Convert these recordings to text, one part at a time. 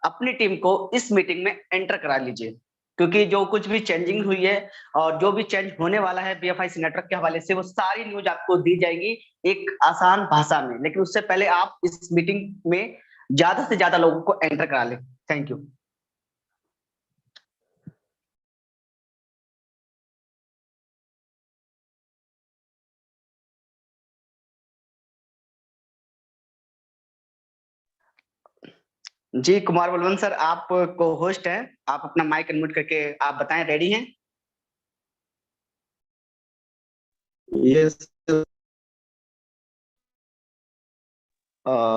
अपनी टीम को इस मीटिंग में एंटर करा लीजिए, क्योंकि जो कुछ भी चेंजिंग हुई है और जो भी चेंज होने वाला है बीएफआईसी नेटवर्क के हवाले से, वो सारी न्यूज आपको दी जाएगी एक आसान भाषा में। लेकिन उससे पहले आप इस मीटिंग में ज्यादा से ज्यादा लोगों को एंटर करा लें। Thank you. जी कुमार बलवंत सर, आप को होस्ट हैं, आप अपना माइक अनम्यूट करके आप बताएं, रेडी हैं? यस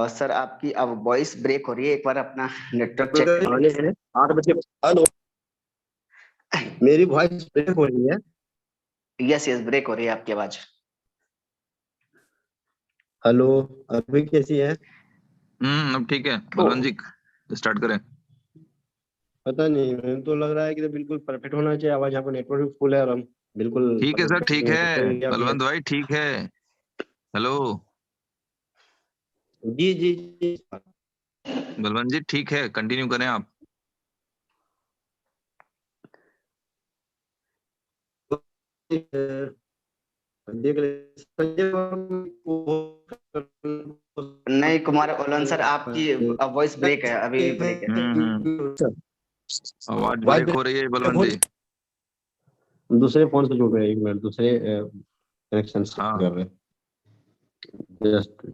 सर आपकी अब वॉइस ब्रेक हो रही है, एक बार अपना नेटवर्क चेक कर आने हैं 8 बजे। हेलो, मेरी वॉइस ब्रेक हो रही है? यस यस, ब्रेक हो रही है आपकी आवाज। हेलो, अभी कैसी है? अब ठीक है बलवंत जी, स्टार्ट करें। पता नहीं, मुझे तो लग रहा है कि तो बिल्कुल परफेक्ट होना चाहिए आवाज। यहाँ पर नेटवर्क भी फुल है और हम बिल्कुल ठीक है सर, ठीक है बलवंत भाई, ठीक है। हेलो जी जी जी। बलवंत जी, ठीक है, कंटिन्यू करें आप। देख नहीं कुमार बलवंत सर, आपकी वॉइस ब्रेक है, अभी भी ब्रेक है। आवाज ब्रेक हो रही है बलवंत जी। दूसरे फोन से जुड़ रहे हैं, 1 मिनट, दूसरे कनेक्शन से कर रहे हैं। जस्ट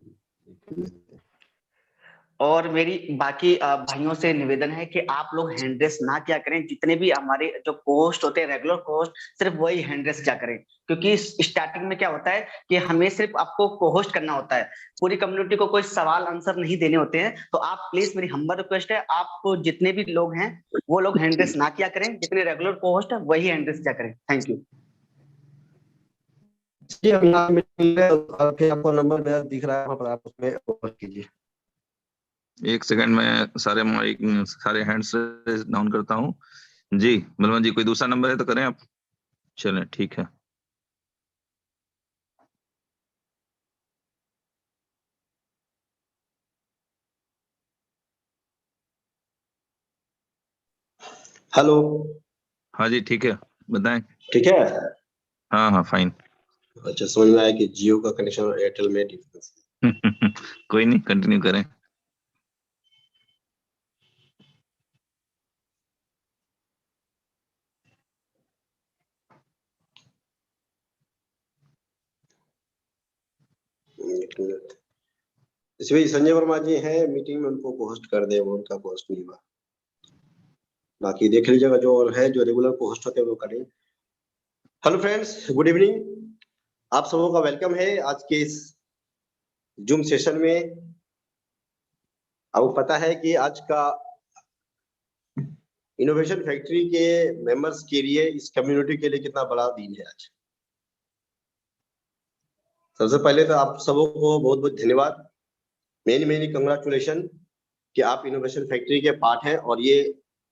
और मेरी बाकी भाइयों से निवेदन है कि आप लोग हैंड रेस ना क्या करें। जितने भी हमारे जो कोस्ट होते हैं, रेगुलर कोस्ट, सिर्फ वही हैंड रेस क्या करें, क्योंकि स्टार्टिंग में क्या होता है कि हमें सिर्फ आपको को होस्ट करना होता है, पूरी कम्युनिटी को कोई सवाल आंसर नहीं देने होते हैं। तो आप प्लीज, मेरी हम्बल रिक्वेस्ट है, आपको जितने भी लोग हैं वो लोग हैंड रेस ना क्या करें, जितने रेगुलर को होस्ट है वही हैंड रेस क्या करें। Thank you. जी, अभी यहाँ मीटिंग में आपको नंबर मेरा दिख रहा है, वहाँ पर आप उसमें ओवर कीजिए। एक सेकंड में सारे माइक, सारे हैंड्स डाउन करता हूँ। जी बलवंत जी, कोई दूसरा नंबर है तो करें आप। चलें, ठीक है। हेलो। हाँ जी, ठीक है, बताएं। ठीक है। हाँ हाँ, फाइन। अच्छा, समझ में आया कि जियो का कनेक्शन और एयरटेल में डिफरेंस है। कोई नहीं, कंटिन्यू करें। इसमें संजय वर्मा जी हैं मीटिंग में, उनको होस्ट कर दे, वो उनका होस्ट नहीं हुआ। बाकी देख लीजिएगा, जो और है जो रेगुलर होस्ट होते हैं वो करें। Hello friends, good evening. आप सबों का वेलकम है आज के इस जूम सेशन में। आपको पता है कि आज का इनोवेशन फैक्ट्री के मेंबर्स के लिए, इस कम्युनिटी के लिए कितना बड़ा दिन है आज। सबसे पहले तो आप सबों को बहुत बहुत धन्यवाद, मेनी कंग्रेचुलेशन कि आप इनोवेशन फैक्ट्री के पार्ट हैं। और ये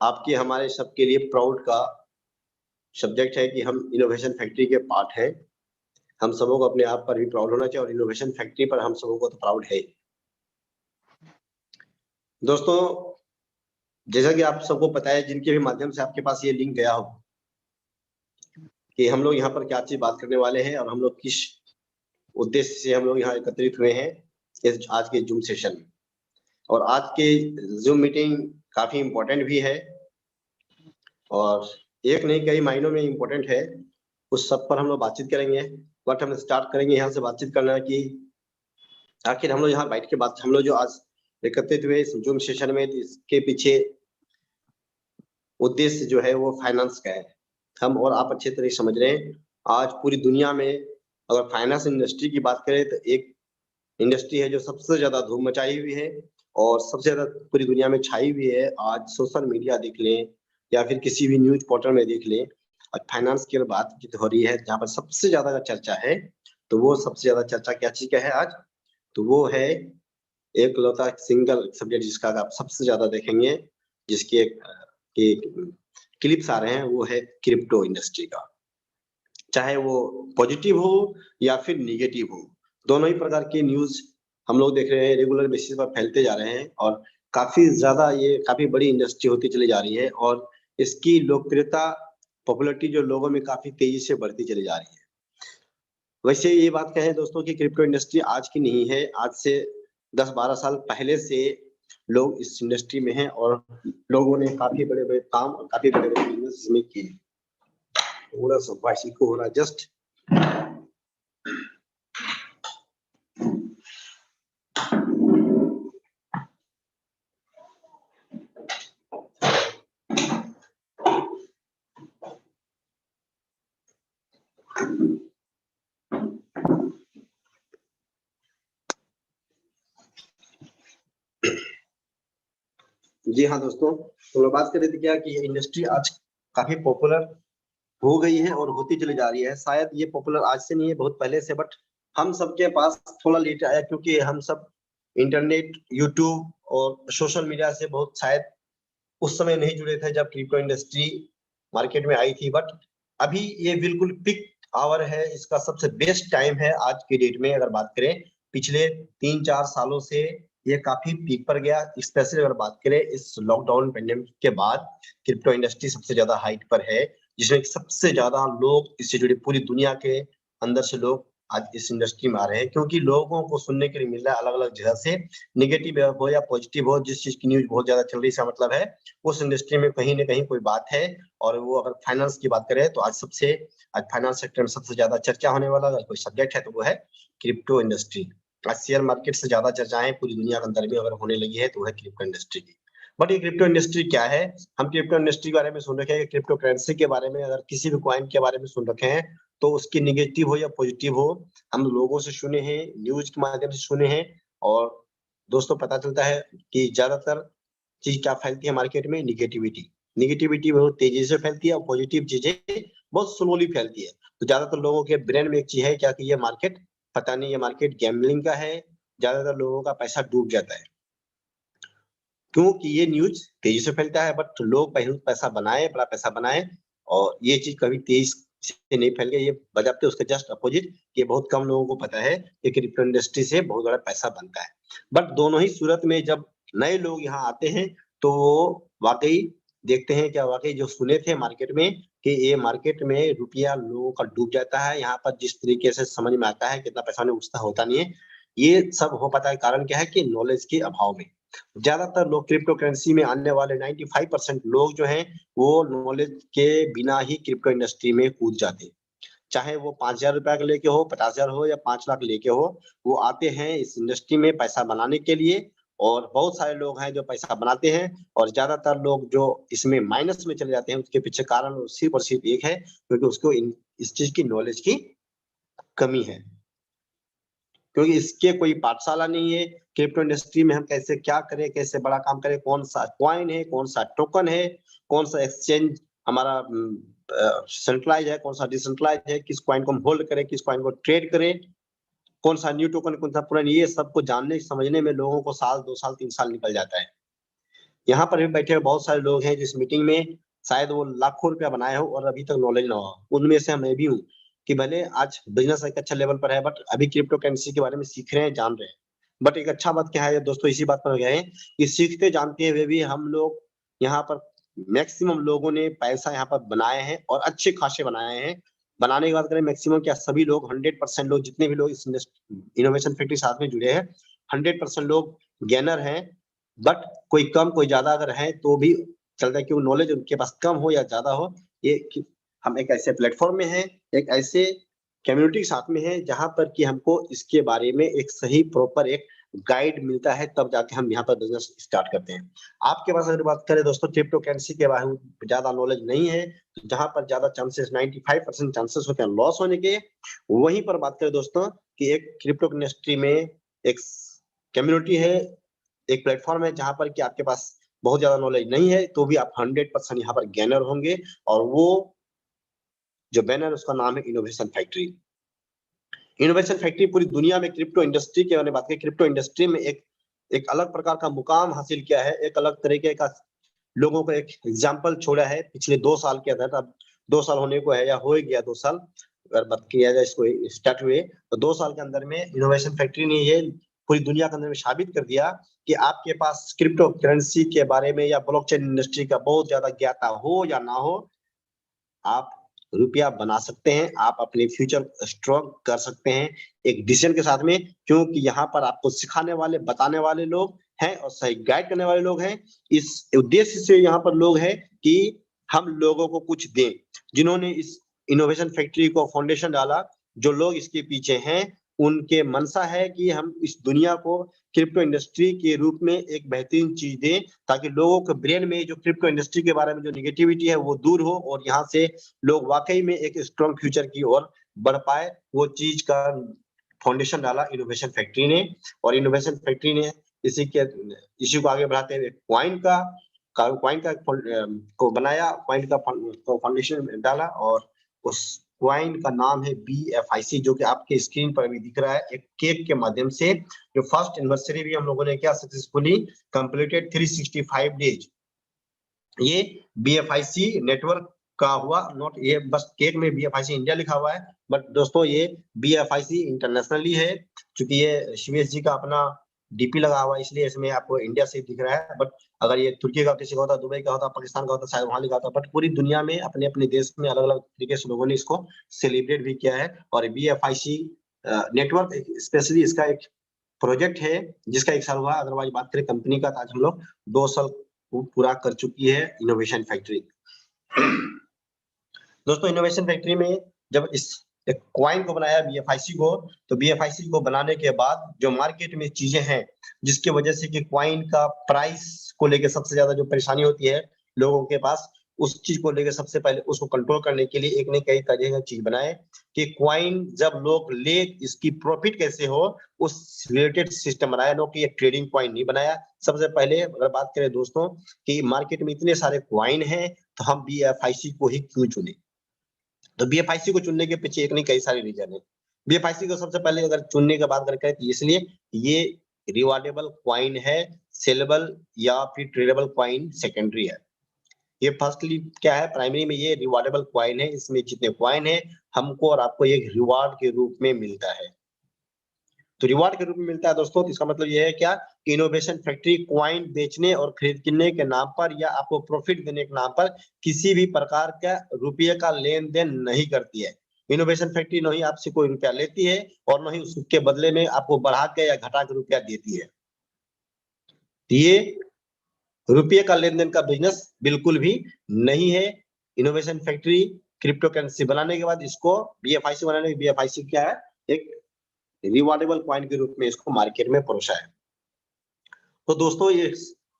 आपके हमारे सबके लिए प्राउड का सब्जेक्ट है कि हम इनोवेशन फैक्ट्री के पार्ट हैं। हम सबों को अपने आप पर भी प्राउड होना चाहिए और इनोवेशन फैक्ट्री पर हम सबों को तो प्राउड है। दोस्तों, जैसा कि आप सबको पता है, जिनके भी माध्यम से आपके पास ये लिंक गया हो, कि हम लोग यहाँ पर क्या चीज बात करने वाले हैं और हम लोग किस उद्देश्य से हम लोग यहाँ एकत्रित हुए हैं इस आज के जूम सेशन में। और आज के जूम मीटिंग काफी इम्पोर्टेंट भी है और एक नहीं कई मायनों में इम्पोर्टेंट है। उस सब पर हम लोग बातचीत करेंगे। बट हम स्टार्ट करेंगे यहाँ से बातचीत करना कि आखिर हम लोग यहाँ बैठ के बात, हम लोग जो आज एकत्रित हुए इस जूम सेशन में, इसके पीछे उद्देश्य जो है वो फाइनेंस का है। हम और आप अच्छे तरह समझ रहे हैं, आज पूरी दुनिया में अगर फाइनेंस इंडस्ट्री की बात करें तो एक इंडस्ट्री है जो सबसे ज्यादा धूम मचाई हुई है और सबसे ज्यादा पूरी दुनिया में छाई हुई है। आज सोशल मीडिया देख लें या फिर किसी भी न्यूज पोर्टल में देख लें, और फाइनेंस की बात हो रही है, जहाँ पर सबसे ज्यादा चर्चा है, तो वो सबसे ज्यादा चर्चा क्या चीज का है आज, तो वो है एक लौता सिंगल सब्जेक्ट जिसका आप सबसे ज्यादा देखेंगे, जिसके क्लिप्स आ रहे हैं, वो है क्रिप्टो इंडस्ट्री का। चाहे वो पॉजिटिव हो या फिर निगेटिव हो, दोनों ही प्रकार के न्यूज हम लोग देख रहे हैं, रेगुलर बेसिस पर फैलते जा रहे हैं और काफी ज्यादा ये काफी बड़ी इंडस्ट्री होती चली जा रही है और इसकी लोकप्रियता पॉपुलैरिटी जो लोगों में काफी तेजी से बढ़ती चली जा रही है। वैसे ये बात कहें दोस्तों कि क्रिप्टो इंडस्ट्री आज की नहीं है, आज से 10-12 साल पहले से लोग इस इंडस्ट्री में हैं और लोगों ने काफी बड़े-बड़े काम और काफी बड़े-बड़े बिजनेस इसमें किए। थोड़ा सा वॉइस इको हो रहा है जस्ट। जी हाँ दोस्तों, तो मैं बात कर रहे थे क्या कि ये इंडस्ट्री आज काफी पॉपुलर हो गई है और होती चली जा रही है। शायद ये पॉपुलर आज से नहीं है, बहुत पहले से, बट हम सबके पास थोड़ा लेट आया क्योंकि हम सब इंटरनेट, यूट्यूब और सोशल मीडिया से बहुत शायद उस समय नहीं जुड़े थे जब क्रिप्टो इंडस्ट्री मार्केट में आई थी। बट अभी ये बिल्कुल पीक आवर है, इसका सबसे बेस्ट टाइम है आज की डेट में। अगर बात करें पिछले 3-4 सालों से ये काफी पीक पर गया। स्पेशली अगर बात करें इस लॉकडाउन पेंडेमिक के बाद क्रिप्टो इंडस्ट्री सबसे ज्यादा हाइट पर है, जिसमें सबसे ज्यादा लोग इससे जुड़े पूरी दुनिया के अंदर से लोग आज इस इंडस्ट्री में आ रहे हैं, क्योंकि लोगों को सुनने के लिए मिल रहा है अलग अलग जगह से, निगेटिव हो या पॉजिटिव हो, जिस चीज की न्यूज बहुत ज्यादा चल रही है, इसका मतलब है उस इंडस्ट्री में कहीं ना कहीं कोई बात है। और वो अगर फाइनेंस की बात करें तो आज फाइनेंस सेक्टर में सबसे ज्यादा चर्चा होने वाला अगर कोई सब्जेक्ट है तो वो है क्रिप्टो इंडस्ट्री। आज शेयर मार्केट से ज्यादा चर्चाएं पूरी दुनिया के अंदर में अगर होने लगी है तो वो है क्रिप्टो इंडस्ट्री की। बट ये क्रिप्टो इंडस्ट्री क्या है? हम क्रिप्टो इंडस्ट्री के बारे में सुन रखे हैं, क्रिप्टो करेंसी के बारे में, अगर किसी भी कॉइन के बारे में सुन रखे हैं तो उसकी निगेटिव हो या पॉजिटिव हो, हम लोगों से सुने हैं, न्यूज के माध्यम से सुने हैं। और दोस्तों पता चलता है कि ज्यादातर चीज क्या फैलती है मार्केट में? निगेटिविटी। निगेटिविटी बहुत तेजी से फैलती है और पॉजिटिव चीजें बहुत स्लोली फैलती है। तो ज्यादातर लोगों के ब्रेन में एक चीज है क्या कि ये मार्केट, पता नहीं ये मार्केट गैम्बलिंग का है, ज्यादातर लोगों का पैसा डूब जाता है क्योंकि ये न्यूज तेजी से फैलता है। बट लोग पहले पैसा बनाए, बड़ा पैसा बनाए, और ये चीज कभी तेज से नहीं फैल गई। ये बजाते उसके जस्ट अपोजिट, ये बहुत कम लोगों को पता है कि क्रिप्टो इंडस्ट्री से बहुत बड़ा पैसा बनता है। बट दोनों ही सूरत में जब नए लोग यहाँ आते हैं तो वो वाकई देखते हैं क्या वाकई जो सुने थे मार्केट में कि ये मार्केट में रुपया लोगों का डूब जाता है, यहाँ पर जिस तरीके से समझ में आता है कितना पैसा नहीं उठता होता नहीं है। ये सब हो पाता है कारण क्या है कि नॉलेज के अभाव में। ज्यादातर लोग क्रिप्टो करेंसी में आने वाले 95% लोग जो हैं वो नॉलेज के बिना ही क्रिप्टो इंडस्ट्री में कूद जाते हैं। चाहे वो 5,000 रुपया का लेके हो, 50,000 हो या 5 लाख लेके हो, वो आते हैं इस इंडस्ट्री में पैसा बनाने के लिए। और बहुत सारे लोग हैं जो पैसा बनाते हैं और ज्यादातर लोग जो इसमें माइनस में चले जाते हैं, उसके पीछे कारण सिर्फ और सिर्फ एक है, क्योंकि उसको इस चीज की नॉलेज की कमी है, क्योंकि इसके कोई पाठशाला नहीं है। क्रिप्टो इंडस्ट्री में हम कैसे क्या करें, कैसे बड़ा काम करें, कौन सा कॉइन है, कौन सा टोकन है, कौन सा एक्सचेंज हमारा सेंट्रलाइज है, कौन सा डिसेंट्रलाइज है, किस कॉइन को हम होल्ड करें, किस कॉइन को ट्रेड करें, कौन सा न्यू टोकन, कौन सा पुराना, ये सबको जानने समझने में लोगों को साल 2 साल 3 साल निकल जाता है। यहाँ पर भी बैठे हुए बहुत सारे लोग हैं जिस मीटिंग में शायद वो लाखों रुपया बनाए हो और अभी तक नॉलेज ना हो। उनमें से मैं भी हूँ कि भले आज बिजनेस एक अच्छा लेवल पर है बट अभी क्रिप्टो करेंसी के बारे में सीख रहे हैं, जान रहे हैं। बट एक अच्छा बात क्या है दोस्तों, इसी बात पर गए कि सीखते जानते हुए भी हम लोग यहाँ पर मैक्सिमम लोगों ने पैसा यहाँ पर बनाए हैं और अच्छे खासे बनाए हैं। बनाने की बात करें मैक्सिमम क्या, सभी लोग 100% लोग, जितने भी लोग इस इनोवेशन फैक्ट्री साथ में जुड़े हैं, 100% लोग गेनर हैं। बट कोई कम कोई ज्यादा अगर है तो भी चलता है, क्यों नॉलेज उनके पास कम हो या ज्यादा हो। ये हम एक ऐसे प्लेटफॉर्म में हैं, एक ऐसे कम्युनिटी के साथ में है जहां पर कि हमको इसके बारे में एक सही प्रॉपर एक गाइड मिलता है, तब जाके हम यहाँ पर बिजनेस स्टार्ट करते हैं। आपके पास अगर बात करें दोस्तों क्रिप्टो करेंसी के बारे में ज्यादा नॉलेज नहीं है, तो जहां पर ज्यादा चांसेस 95% चांसेस होते हैं लॉस होने के, वहीं पर बात करें दोस्तों कि एक क्रिप्टो इंडस्ट्री में एक कम्युनिटी है, एक प्लेटफॉर्म है जहां पर कि आपके पास बहुत ज्यादा नॉलेज नहीं है तो भी आप 100% यहाँ पर गेनर होंगे। और वो जो बैनर उसका नाम है इनोवेशन फैक्ट्री। इनोवेशन फैक्ट्री पूरी दुनिया में क्रिप्टो इंडस्ट्री के बारे में बात करें, क्रिप्टो इंडस्ट्री में एक अलग प्रकार का मुकाम हासिल किया है, एक अलग तरीके का लोगों को एक एग्जाम्पल छोड़ा है पिछले 2 साल के अंदर। अब 2 साल होने को है या हो ही गया 2 साल, अगर बात किया जाए इसको स्टार्ट हुए तो 2 साल के अंदर में इनोवेशन फैक्ट्री ने ये पूरी दुनिया के अंदर में साबित कर दिया कि आपके पास क्रिप्टो करेंसी के बारे में या ब्लॉकचेन इंडस्ट्री का बहुत ज्यादा ज्ञाता हो या ना हो, आप रुपया बना सकते हैं, आप अपने फ्यूचर स्ट्रॉन्ग कर सकते हैं एक डिसीजन के साथ में, क्योंकि यहाँ पर आपको सिखाने वाले, बताने वाले लोग हैं और सही गाइड करने वाले लोग हैं। इस उद्देश्य से यहाँ पर लोग हैं कि हम लोगों को कुछ दें। जिन्होंने इस इनोवेशन फैक्ट्री को फाउंडेशन डाला, जो लोग इसके पीछे हैं, उनके मनसा है कि हम इस दुनिया को क्रिप्टो इंडस्ट्री के रूप में एक बेहतरीन चीज दें, ताकि लोगों के ब्रेन में जो क्रिप्टो इंडस्ट्री के बारे में जो निगेटिविटी है वो दूर हो और यहाँ से लोग वाकई में एक स्ट्रॉन्ग फ्यूचर की ओर बढ़ पाए। वो चीज का फाउंडेशन डाला इनोवेशन फैक्ट्री ने, और इनोवेशन फैक्ट्री ने इसी को आगे बढ़ाते हुए क्वाइन का को बनाया, क्वाइन का फाउंडेशन डाला, और उस क्वाइन का नाम है BFIC, जो कि आपके स्क्रीन पर भी दिख रहा है एक केक के माध्यम से, जो फर्स्ट एनिवर्सरी भी हम लोगों ने क्या सक्सेसफुली कंप्लीटेड 365 डेज। ये BFIC नेटवर्क का हुआ, नॉट ये बस केक में BFIC इंडिया लिखा हुआ है, बट दोस्तों ये BFIC इंटरनेशनली है, क्योंकि ये शिवेश जी का अपना डीपी लगा हुआ है, इसलिए इसमें आपको इंडिया से दिख रहा है। बट अगर ये तुर्की का किसी का होता, दुबई का होता, पाकिस्तान का होता, शायद वहां लिखा होता, बट पूरी दुनिया में अपने अपने देश में अलग अलग तरीके से लोगों ने इसको सेलिब्रेट भी किया है। और BFIC नेटवर्क स्पेशली इसका एक प्रोजेक्ट है जिसका 1 साल हुआ। अदरवाइज बात करें कंपनी का, तो आज हम लोग 2 साल पूरा कर चुकी है इनोवेशन फैक्ट्री। दोस्तों इनोवेशन फैक्ट्री में जब इस एक क्वाइन को बनाया BFIC को, तो BFIC को बनाने के बाद जो मार्केट में चीजें हैं जिसकी वजह से कि क्वाइन का प्राइस को लेकर सबसे ज्यादा जो परेशानी होती है लोगों के पास, उस चीज को लेकर सबसे पहले उसको कंट्रोल करने के लिए एक ने कई तरह की चीज बनाए कि क्वाइन जब लोग ले इसकी प्रॉफिट कैसे हो, उस रिलेटेड सिस्टम बनाया। नो कि एक ट्रेडिंग क्वाइन नहीं बनाया। सबसे पहले अगर बात करें दोस्तों कि मार्केट में इतने सारे क्वाइन हैं, तो हम BFIC को ही क्यों चुने? तो BFIC को चुनने के पीछे एक नहीं कई सारे रीजन है। BFIC को सबसे पहले अगर चुनने की बात करें तो इसलिए ये रिवार्डेबल क्वाइन है, सेलेबल या फिर ट्रेडेबल क्वाइन सेकेंडरी है। ये फर्स्टली क्या है, प्राइमरी में ये रिवार्डेबल क्वाइन है, इसमें जितने क्वाइन है हमको और आपको एक रिवार्ड के रूप में मिलता है। तो रिवार्ड के रूप में मिलता है दोस्तों, तो इसका मतलब ये है क्या कि इनोवेशन फैक्ट्री क्वाइन बेचने और खरीदने के नाम पर या आपको प्रॉफिट देने के नाम पर किसी भी प्रकार का रुपये का लेन देन नहीं करती है। इनोवेशन फैक्ट्री न ही आपसे कोई रुपया लेती है और न ही उसके बदले में आपको बढ़ा के या घटा के रुपया देती है। ये रुपये का लेन देन का बिजनेस बिल्कुल भी नहीं है। इनोवेशन फैक्ट्री क्रिप्टो करेंसी बनाने के बाद इसको BFIC बनाने के BFIC क्या है, एक रिवार्डेबल क्वाइन के रूप में इसको मार्केट में परोसा है। तो दोस्तों ये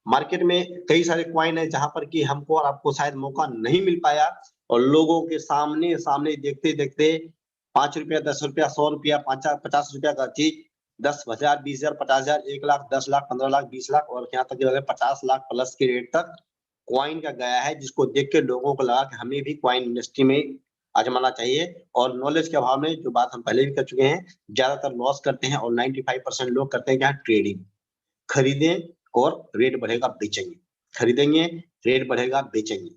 मार्केट में कई सारे क्वाइन है जहां पर कि हमको और आपको शायद मौका नहीं मिल पाया, और लोगों के सामने सामने देखते देखते 5 रुपया, 10 रुपया, 100 रुपया, 50 रुपया का चीज 10,000, 20,000, 50,000, 1 लाख, 10 लाख, 15 लाख, 20 लाख और यहाँ तक 50 लाख प्लस के रेट तक क्वाइन का गया है, जिसको देख के लोगों को लगा कि हमें भी क्वाइन इंडस्ट्री में आजमाना चाहिए। और नॉलेज के अभाव में, जो बात हम पहले भी कर चुके हैं, ज्यादातर लॉस करते हैं और 95% लोग करते हैं क्या, ट्रेडिंग। खरीदें और रेट बढ़ेगा बेचेंगे, खरीदेंगे रेट बढ़ेगा बेचेंगे।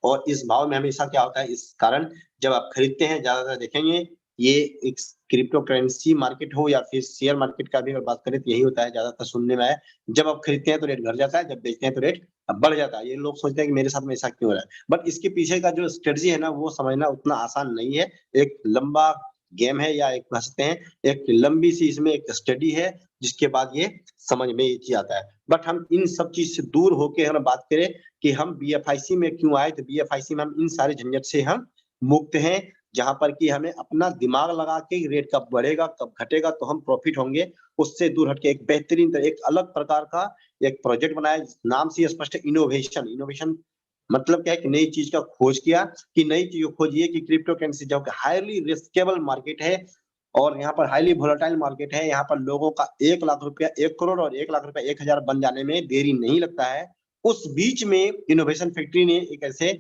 और इस भाव में हमेशा क्या होता है, इस कारण जब आप खरीदते हैं, ज्यादातर देखेंगे ये एक क्रिप्टो करेंसी मार्केट हो या फिर शेयर मार्केट का भी अगर बात करें तो यही होता है, ज्यादातर सुनने में आया, जब आप खरीदते हैं तो रेट घट जाता है, जब बेचते हैं तो रेट बढ़ जाता है। ये लोग सोचते हैं कि मेरे साथ में ऐसा क्यों हो रहा है, बट इसके पीछे का जो स्ट्रेटजी है ना, वो समझना उतना आसान नहीं है। एक लंबा गेम है, या एक कह सकते हैं एक लंबी सी इसमें एक स्टडी है, जिसके बाद ये समझ में ये चीज आता है। बट हम इन सब चीज से दूर होके हम बात करें कि हम BFIC में क्यों आए, तो BFIC में हम इन सारे झंझट से हम मुक्त हैं, जहां पर कि हमें अपना दिमाग लगा के रेट कब बढ़ेगा कब घटेगा तो हम प्रॉफिट होंगे, उससे दूर हटके एक बेहतरीन एक अलग प्रकार का एक प्रोजेक्ट बनाया। नाम से स्पष्ट है, इनोवेशन। इनोवेशन मतलब क्या है कि नई चीज का खोज किया, कि नई चीज को खोजिए कि क्रिप्टो करेंसी जो हाईली रिस्केबल मार्केट है और यहाँ पर हाईली वोलेटाइल मार्केट है, यहाँ पर लोगों का 1 लाख रुपया 1 करोड़ और 1 लाख रुपया 1,000 बन जाने में देरी नहीं लगता है। उस बीच में इनोवेशन फैक्ट्री ने एक ऐसे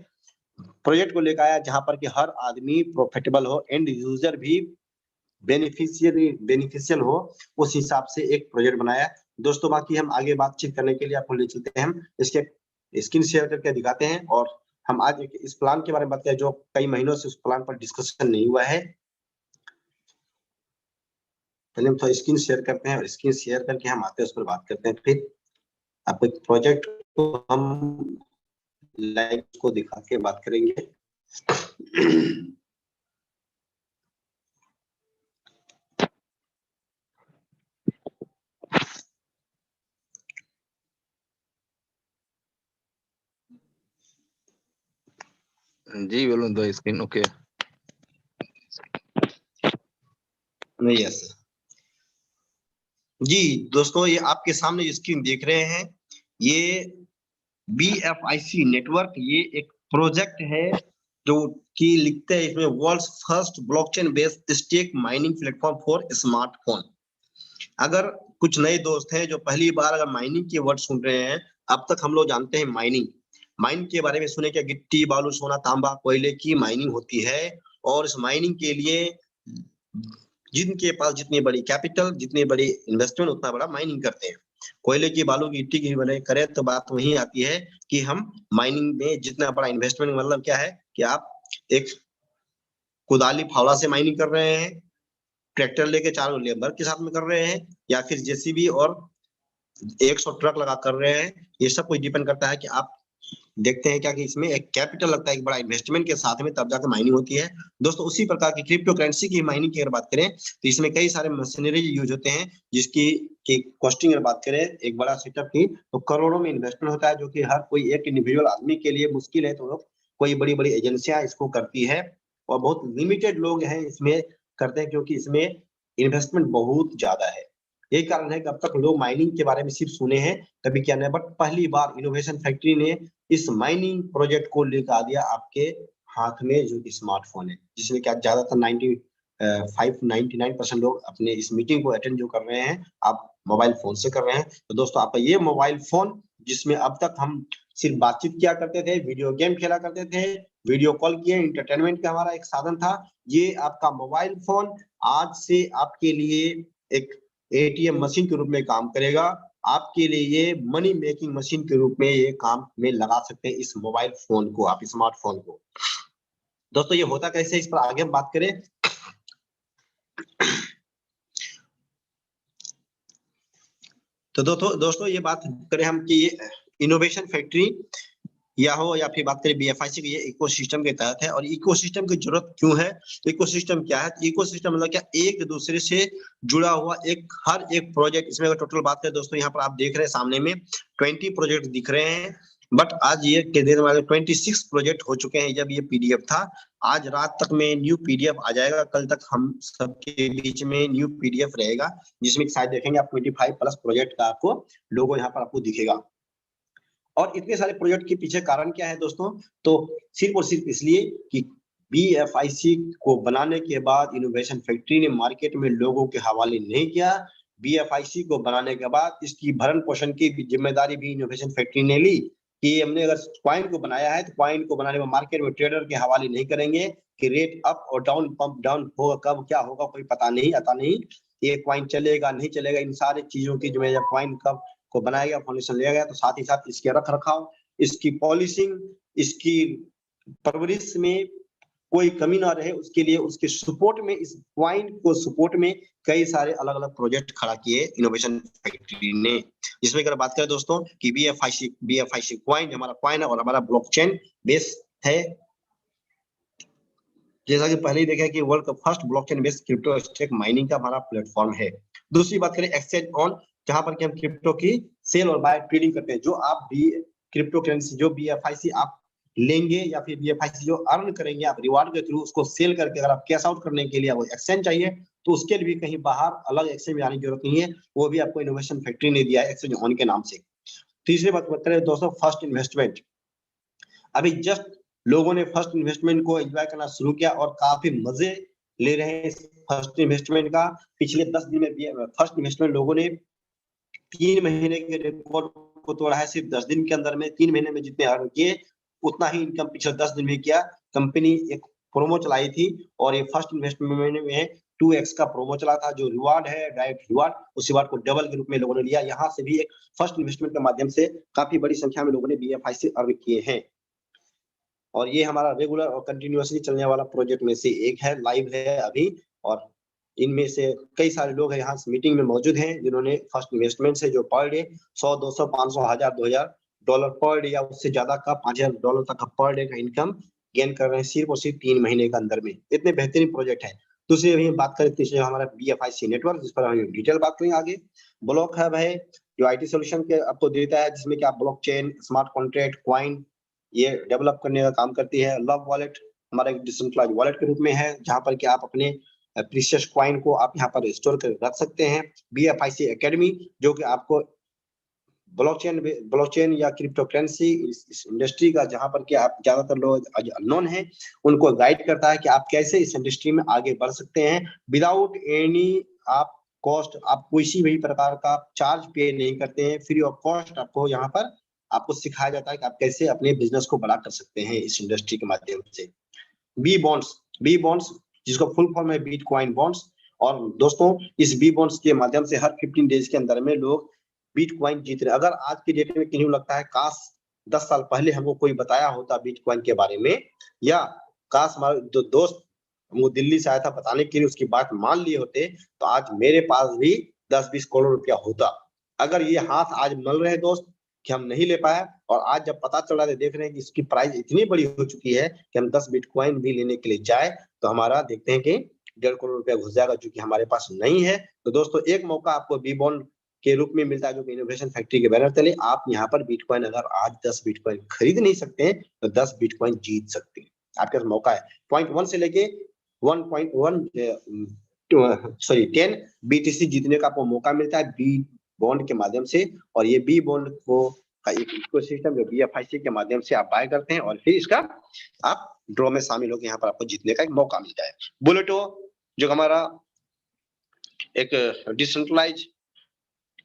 प्रोजेक्ट को लेकर आया जहां पर कि हर आदमी प्रॉफिटेबल हो, एंड यूजर भी बेनिफिशियल हो, उस हिसाब से एक प्रोजेक्ट बनाया। दोस्तों बाकी हम आगे बातचीत करने के लिए आपको ले चलते हैं, हम इसके स्क्रीन शेयर करके दिखाते हैं और हम आज इस प्लान के बारे में बात करें जो कई महीनों से उस प्लान पर डिस्कशन नहीं हुआ है। पहले हम थोड़ा स्क्रीन शेयर करते हैं और स्क्रीन शेयर करके हम आते हैं उस पर बात करते हैं। फिर आपको एक प्रोजेक्ट को हम लाइव को दिखा के बात करेंगे। जी बोलो, दो स्क्रीन ओके। यस जी दोस्तों, ये आपके सामने जो स्क्रीन देख रहे हैं, ये BFIC नेटवर्क, ये एक प्रोजेक्ट है जो कि लिखते हैं इसमें world's first blockchain based stake mining platform for smartphone. अगर कुछ नए दोस्त हैं जो पहली बार अगर माइनिंग के वर्ड सुन रहे हैं, अब तक हम लोग जानते हैं माइनिंग के बारे में सुने क्या, गिट्टी बालू सोना तांबा कोयले की माइनिंग होती है। और इस माइनिंग के लिए जिनके पास जितनी बड़ी कैपिटल, जितनी बड़ी इन्वेस्टमेंट, उतना बड़ा माइनिंग करते हैं। कोयले की बालू की गिट्टी की बने करें तो बात वही आती है कि हम माइनिंग में जितना बड़ा इन्वेस्टमेंट, मतलब क्या है कि आप एक कुदाली फावड़ा से माइनिंग कर रहे हैं, ट्रैक्टर लेके 4 लेबर के साथ में कर रहे हैं, या फिर जेसीबी और 100 ट्रक लगा कर रहे हैं। ये सब कुछ डिपेंड करता है कि आप देखते हैं क्या कि इसमें एक कैपिटल लगता है, एक बड़ा इन्वेस्टमेंट के साथ में, तब जाकर माइनिंग होती है। दोस्तों उसी प्रकार की क्रिप्टो करेंसी की माइनिंग की अगर बात करें तो इसमें कई सारे मशीनरी यूज होते हैं, जिसकी कॉस्टिंग अगर बात करें एक बड़ा सेटअप की तो करोड़ों में इन्वेस्टमेंट होता है, जो कि हर कोई एक इंडिविजुअल आदमी के लिए मुश्किल है। तो लोग कोई बड़ी बड़ी एजेंसियां इसको करती है और बहुत लिमिटेड लोग हैं इसमें करते हैं, क्योंकि इसमें इन्वेस्टमेंट बहुत ज्यादा है। यही कारण है कि अब तक लोग माइनिंग के बारे में सिर्फ सुने हैं, कभी क्या नहीं। बट पहली बार इनोवेशन फैक्ट्री ने इस माइनिंग प्रोजेक्ट को लेकर आ दिया आपके हाथ में, जो कि स्मार्टफोन है, जिसमें क्या ज्यादातर 99% लोग अपने इस मीटिंग को अटेंड जो कर रहे हैं, आप मोबाइल फोन से कर रहे हैं। तो दोस्तों आपका ये मोबाइल फोन, जिसमें अब तक हम सिर्फ बातचीत किया करते थे, वीडियो गेम खेला करते थे, वीडियो कॉल किए, इंटरटेनमेंट का हमारा एक साधन था, ये आपका मोबाइल फोन आज से आपके लिए एक ATM मशीन के रूप में काम करेगा। आपके लिए ये मनी मेकिंग मशीन के रूप में ये काम में लगा सकते हैं इस मोबाइल फोन को, आप स्मार्टफोन को। दोस्तों ये होता कैसे, इस पर आगे हम बात करें। तो दोस्तों ये बात करें हम कि ये इनोवेशन फैक्ट्री या हो या फिर बात करें BFIC की, ये इकोसिस्टम के तहत है। और इकोसिस्टम की जरूरत क्यों है, इकोसिस्टम क्या है, इकोसिस्टम मतलब क्या, एक दूसरे से जुड़ा हुआ एक हर एक प्रोजेक्ट। इसमें अगर टोटल बात करें दोस्तों, यहाँ पर आप देख रहे हैं सामने में 20 प्रोजेक्ट दिख रहे हैं, बट आज ये के दिन वाले 26 प्रोजेक्ट हो चुके हैं। जब ये PDF था, आज रात तक में न्यू PDF आ जाएगा, कल तक हम सबके बीच में न्यू PDF रहेगा, जिसमें शायद देखेंगे आप 25 प्लस प्रोजेक्ट का आपको लोगो यहाँ पर आपको दिखेगा। और इतने सारे प्रोजेक्ट के पीछे कारण क्या है दोस्तों, तो सिर्फ और सिर्फ इसलिए कि BFIC को बनाने के बाद इनोवेशन फैक्ट्री ने मार्केट में लोगों के हवाले नहीं किया। BFIC को बनाने के बाद इसकी भरण पोषण की जिम्मेदारी भी इनोवेशन फैक्ट्री ने ली, कि हमने अगर कॉइन को बनाया है तो कॉइन को बनाने में मार्केट में ट्रेडर के हवाले नहीं करेंगे कि रेट अप और डाउन, पंप डाउन होगा, कब क्या होगा कोई पता नहीं, आता नहीं, ये कॉइन चलेगा नहीं चलेगा, इन सारी चीजों की जिम्मेदारी कॉइन कब को बनाया गया, फाउंडेशन लिया गया, तो साथ ही साथ इसके रख रखाव, इसकी पॉलिशिंग, इसकी परवरिश में कोई कमी ना रहे, उसके लिए उसके सपोर्ट में, इस क्वाइन को सपोर्ट में कई सारे अलग अलग प्रोजेक्ट खड़ा किए इनोवेशन फैक्ट्री ने। जिसमें अगर बात करें दोस्तों कि BFIC क्वाइन हमारा क्वाइन है और हमारा ब्लॉकचेन बेस है, जैसा कि पहले ही देखा कि वर्ल्ड का first blockchain based crypto stake mining का हमारा प्लेटफॉर्म है। दूसरी बात करें एक्सचेंज ऑन, जहां पर कि हम क्रिप्टो की सेल और बाय ट्रेडिंग करते हैं। जो आप भी क्रिप्टो करेंसी जो BFIC आप लेंगे या फिर BFIC जो अर्न करेंगे आप रिवार्ड के थ्रू, उसको सेल करके अगर आप कैश आउट करने के लिए आपको एक्सचेंज चाहिए तो उसके लिए भी कहीं बाहर अलग एक्सचेंज में आने की जरूरत नहीं है, वो भी आपको इनोवेशन फैक्ट्री ने दिया है एक्सचेंज ऑन के नाम से। तीसरी बात करें दोस्तों फर्स्ट इन्वेस्टमेंट, अभी जस्ट लोगों ने फर्स्ट इन्वेस्टमेंट को एंजॉय करना शुरू किया और काफी मजे ले रहे हैं इस फर्स्ट इन्वेस्टमेंट का। पिछले 10 दिन में फर्स्ट इन्वेस्टमेंट लोगों ने 3 महीने के रिकॉर्ड को तोड़ा है। सिर्फ 10 दिन के अंदर में 3 महीने में जितने अर्न किए उतना ही इनकम पिछले 10 दिन में किया। कंपनी एक प्रोमो चलाई थी और ये फर्स्ट इन्वेस्टमेंट में 2x का प्रोमो चला था, जो रिवार्ड है डायरेक्ट रिवार्ड, उस रिवार्ड को डबल के रूप में लोगों ने लिया। यहाँ से भी एक फर्स्ट इन्वेस्टमेंट के माध्यम से काफी बड़ी संख्या में लोगों ने BFIC अर्न किए हैं। और ये हमारा रेगुलर और कंटिन्यूअसली चलने वाला प्रोजेक्ट में से एक है, लाइव है अभी। और इनमें से कई सारे लोग हैं यहाँ मीटिंग में मौजूद हैं जिन्होंने फर्स्ट इन्वेस्टमेंट से जो per day 100, 200, 500, 1000, 2000 dollar per day या उससे ज्यादा का 5000 डॉलर तक का पर डे का इनकम गेन कर रहे हैं सिर्फ और सिर्फ 3 महीने के अंदर में। इतने बेहतरीन प्रोजेक्ट है। दूसरी अभी बात करें तीसरे हमारा BFIC नेटवर्क, जिस पर हम डिटेल बात करेंगे आगे। ब्लॉक हब है जो IT सोल्यूशन के आपको देता है, जिसमें कि आप ब्लॉकचेन, स्मार्ट कॉन्ट्रैक्ट, कॉइन ये डेवलप करने का काम करती है। लव वॉलेट हमारा एक डिसेंट्रलाइज्ड वॉलेट के रूप में है, जहां पर कि आप अपने प्रीशियस कॉइन को आप यहाँ पर स्टोर कर रख सकते हैं। BFIC एकेडमी जो कि आपको ब्लॉकचेन या क्रिप्टो करेंसी इस इंडस्ट्री का, जहां पर कि आप ज्यादातर लोग अननोन है, उनको गाइड करता है कि आप कैसे इस इंडस्ट्री में आगे बढ़ सकते हैं विदाउट एनी आप कॉस्ट। आप किसी भी प्रकार का चार्ज पे नहीं करते हैं, फ्री ऑफ कॉस्ट आपको यहाँ पर आपको सिखाया जाता है कि आप कैसे अपने बिजनेस को बड़ा कर सकते हैं इस इंडस्ट्री के माध्यम से। बी बॉन्ड्स जिसका फुल फॉर्म है बिटकॉइन बॉन्ड्स। और दोस्तों इस बी बॉन्ड्स के माध्यम से हर 15 डेज के अंदर में लोग बिटकॉइन जीत रहे। अगर आज की डेट में किन्हीं लगता है काश 10 साल पहले हमको कोई बताया होता बिटकॉइन के बारे में, या काश हमारे जो दोस्त वो दिल्ली से आया था बताने के लिए उसकी बात मान लिए होते, तो आज मेरे पास भी 10-20 करोड़ रुपया होता। अगर ये हाथ आज मल रहे दोस्त कि हम नहीं ले पाए, और आज जब पता चल रहा है देख रहे हैं कि इसकी प्राइस इतनी बड़ी हो चुकी है कि हम 10 बिटकॉइन भी लेने के लिए जाए तो हमारा देखते हैं कि 1.5 करोड़ रुपया घुस जाएगा, जो कि हमारे पास नहीं है। तो दोस्तों एक मौका आपको बी बॉन्ड के रूप में मिलता है, जो कि इनोवेशन फैक्ट्री के बैनर तले आप यहाँ पर बिटकॉइन अगर आज 10 बिटकॉइन खरीद नहीं सकते हैं तो 10 बिटकॉइन जीत सकते हैं। आपके पास मौका है 0.1 से लेके 10 BTC जीतने का आपको मौका मिलता है बी बॉन्ड के माध्यम से। और ये बी बॉन्ड को का एक इकोसिस्टम जो BFIC के माध्यम से आप बाय करते हैं और फिर इसका आप ड्रॉ में शामिल होकर यहाँ पर आपको जीतने का एक मौका मिलता है। बुलेटो जो हमारा एक डिसेंट्रलाइज